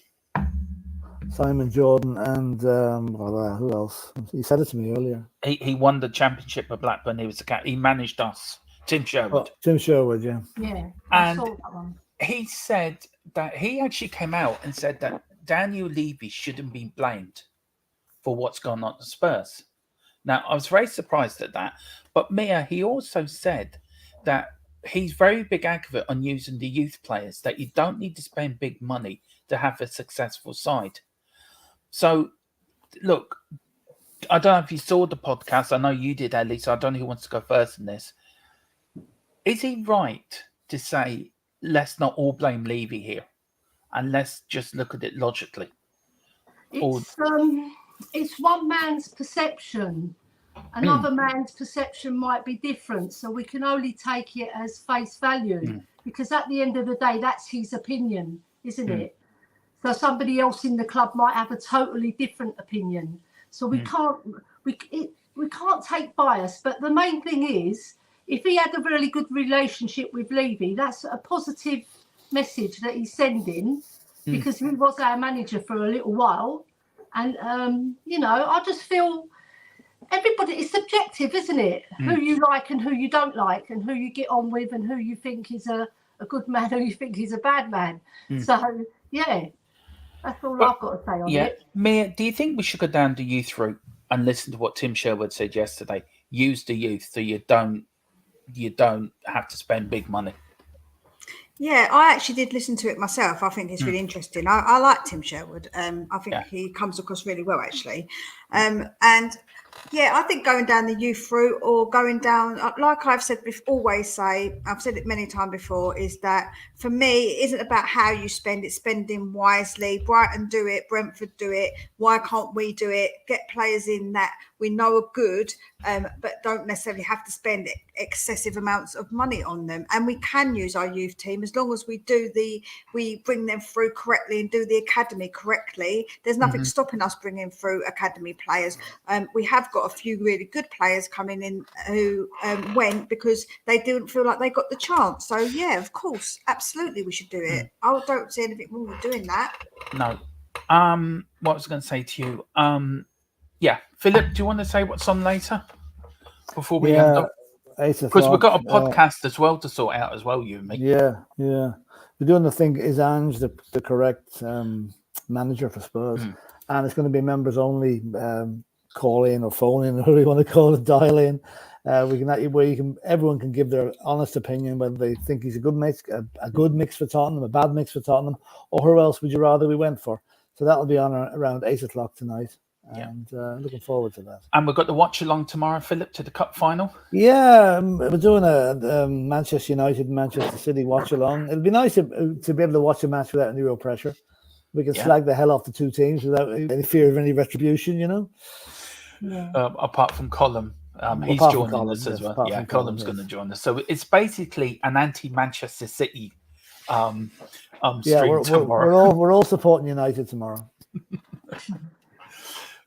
Simon Jordan and who else? He said it to me earlier. He won the championship of Blackburn. He was he managed us. Tim Sherwood. Tim Sherwood, yeah. Yeah. And he said that he actually came out and said that Daniel Levy shouldn't be blamed for what's gone on at Spurs. Now, I was very surprised at that. But Mia, he also said that he's very big advocate on using the youth players, that you don't need to spend big money to have a successful side. So, look, I don't know if you saw the podcast. I know you did, Ellie, so I don't know who wants to go first in this. Is he right to say, let's not all blame Levy here, and let's just look at it logically? It's one man's perception. Another man's perception might be different, so we can only take it as face value because at the end of the day, that's his opinion, isn't it? So somebody else in the club might have a totally different opinion. So we can't take bias. But the main thing is, if he had a really good relationship with Levy, that's a positive message that he's sending because he was our manager for a little while. And, I just feel everybody is subjective, isn't it? Who you like and who you don't like and who you get on with and who you think is a good man, who you think is a bad man. So, yeah, that's all I've got to say on it. Mia, do you think we should go down the youth route and listen to what Tim Sherwood said yesterday? Use the youth so you don't have to spend big money. Yeah, I actually did listen to it myself. I think it's really interesting. I like Tim Sherwood. I think he comes across really well, actually. And yeah, I think going down the youth route or going down, like I've said always say, I've said it many times before, is that for me, it isn't about how you spend it, spending wisely. Brighton do it, Brentford do it. Why can't we do it? Get players in that we know are good, but don't necessarily have to spend excessive amounts of money on them. And we can use our youth team as long as we bring them through correctly and do the academy correctly. There's nothing stopping us bringing through academy players. We have got a few really good players coming in who went because they didn't feel like they got the chance. So yeah, of course, absolutely, we should do it. I don't see anything wrong with doing that. No. What was I going to say to you? Yeah, Philip, do you want to say what's on later before we end up? Because we've got a podcast as well to sort out as well, you and me. Yeah. We're doing the thing. Is Ange the correct manager for Spurs? And it's going to be members only. Call in or phone in, or whatever you want to call it, dial in. Everyone can give their honest opinion whether they think he's a good mix for Tottenham, a bad mix for Tottenham, or who else would you rather we went for? So that'll be on around 8:00 tonight. and looking forward to that. And we've got the watch along tomorrow, Philip, to the cup final. Yeah, we're doing a Manchester United, Manchester City watch along. It'd be nice to be able to watch a match without any real pressure. We can slag the hell off the two teams without any fear of any retribution, you know. Yeah. Apart from Colm, he's joining us as well. Yeah, Colm's going to join us. So it's basically an anti-Manchester City stream tomorrow. We're all supporting United tomorrow.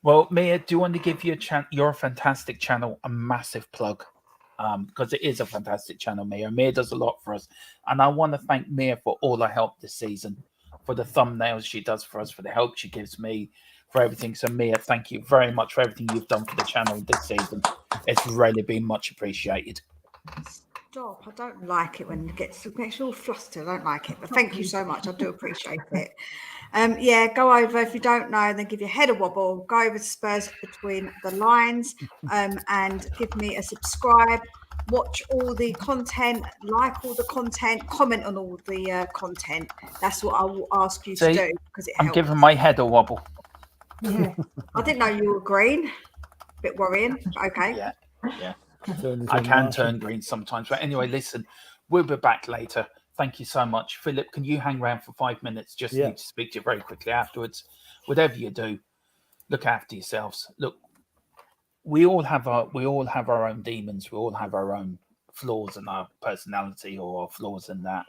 Well, Mia, do you want to give your fantastic channel a massive plug? Because it is a fantastic channel, Mia. Mia does a lot for us. And I want to thank Mia for all her help this season, for the thumbnails she does for us, for the help she gives me, for everything. So, Mia, thank you very much for everything you've done for the channel this season. It's really been much appreciated. Stop. I don't like it when it makes you all flustered. I don't like it. But thank you so much. I do appreciate it. Go over, if you don't know, then give your head a wobble. Go over to Spurs Between the Lines and give me a subscribe. Watch all the content, like all the content, comment on all the content. That's what I will ask you to do because it helps. I'm giving my head a wobble. Yeah. I didn't know you were green. Bit worrying. Okay. Yeah. I can turn green sometimes. But anyway, listen, we'll be back later. Thank you so much. Philip, can you hang around for 5 minutes? Just need to speak to you very quickly afterwards. Whatever you do, look after yourselves. Look, we all have our own demons. We all have our own flaws in our personality or flaws in that.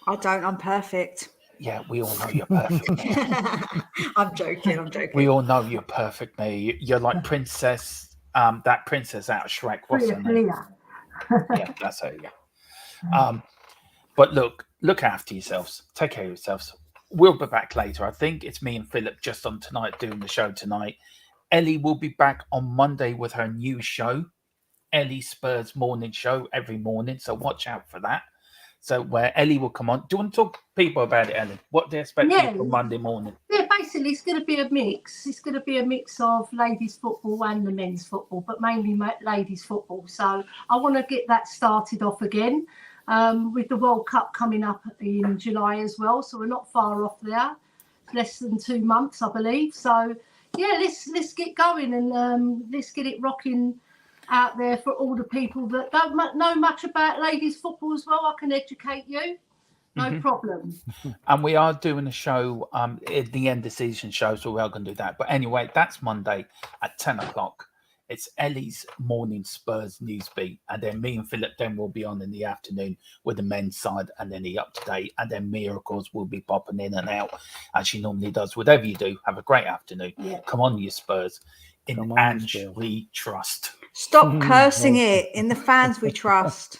I don't. I'm perfect. Yeah, we all know you're perfect. I'm joking. We all know you're perfect, mate. You're like princess, that princess out of Shrek. What's her name? Yeah, that's her. Yeah. But look after yourselves. Take care of yourselves. We'll be back later. I think it's me and Philip just on tonight doing the show tonight. Ellie will be back on Monday with her new show, Ellie Spurs Morning Show, every morning. So watch out for that. So where Ellie will come on. Do you want to talk to people about it, Ellie? What they expect people Monday morning? Yeah, basically it's going to be a mix. It's going to be a mix of ladies football and the men's football, but mainly ladies football. So I want to get that started off again. With the World Cup coming up in July as well, so we're not far off there. Less than 2 months, I believe. So yeah, let's get going and let's get it rocking out there for all the people that don't know much about ladies football as well. I can educate you, no problem. And we are doing a show at the end of the season show, so we are going to do that. But anyway, that's Monday at 10 o'clock. It's Ellie's morning Spurs Newsbeat, and then me and Philip then will be on in the afternoon with the men's side and then the up-to-date, and then Mia, of course, will be popping in and out as she normally does. Whatever you do, have a great afternoon. Yeah. Come on, you Spurs. In Ange we trust. Stop cursing it. In the fans we trust.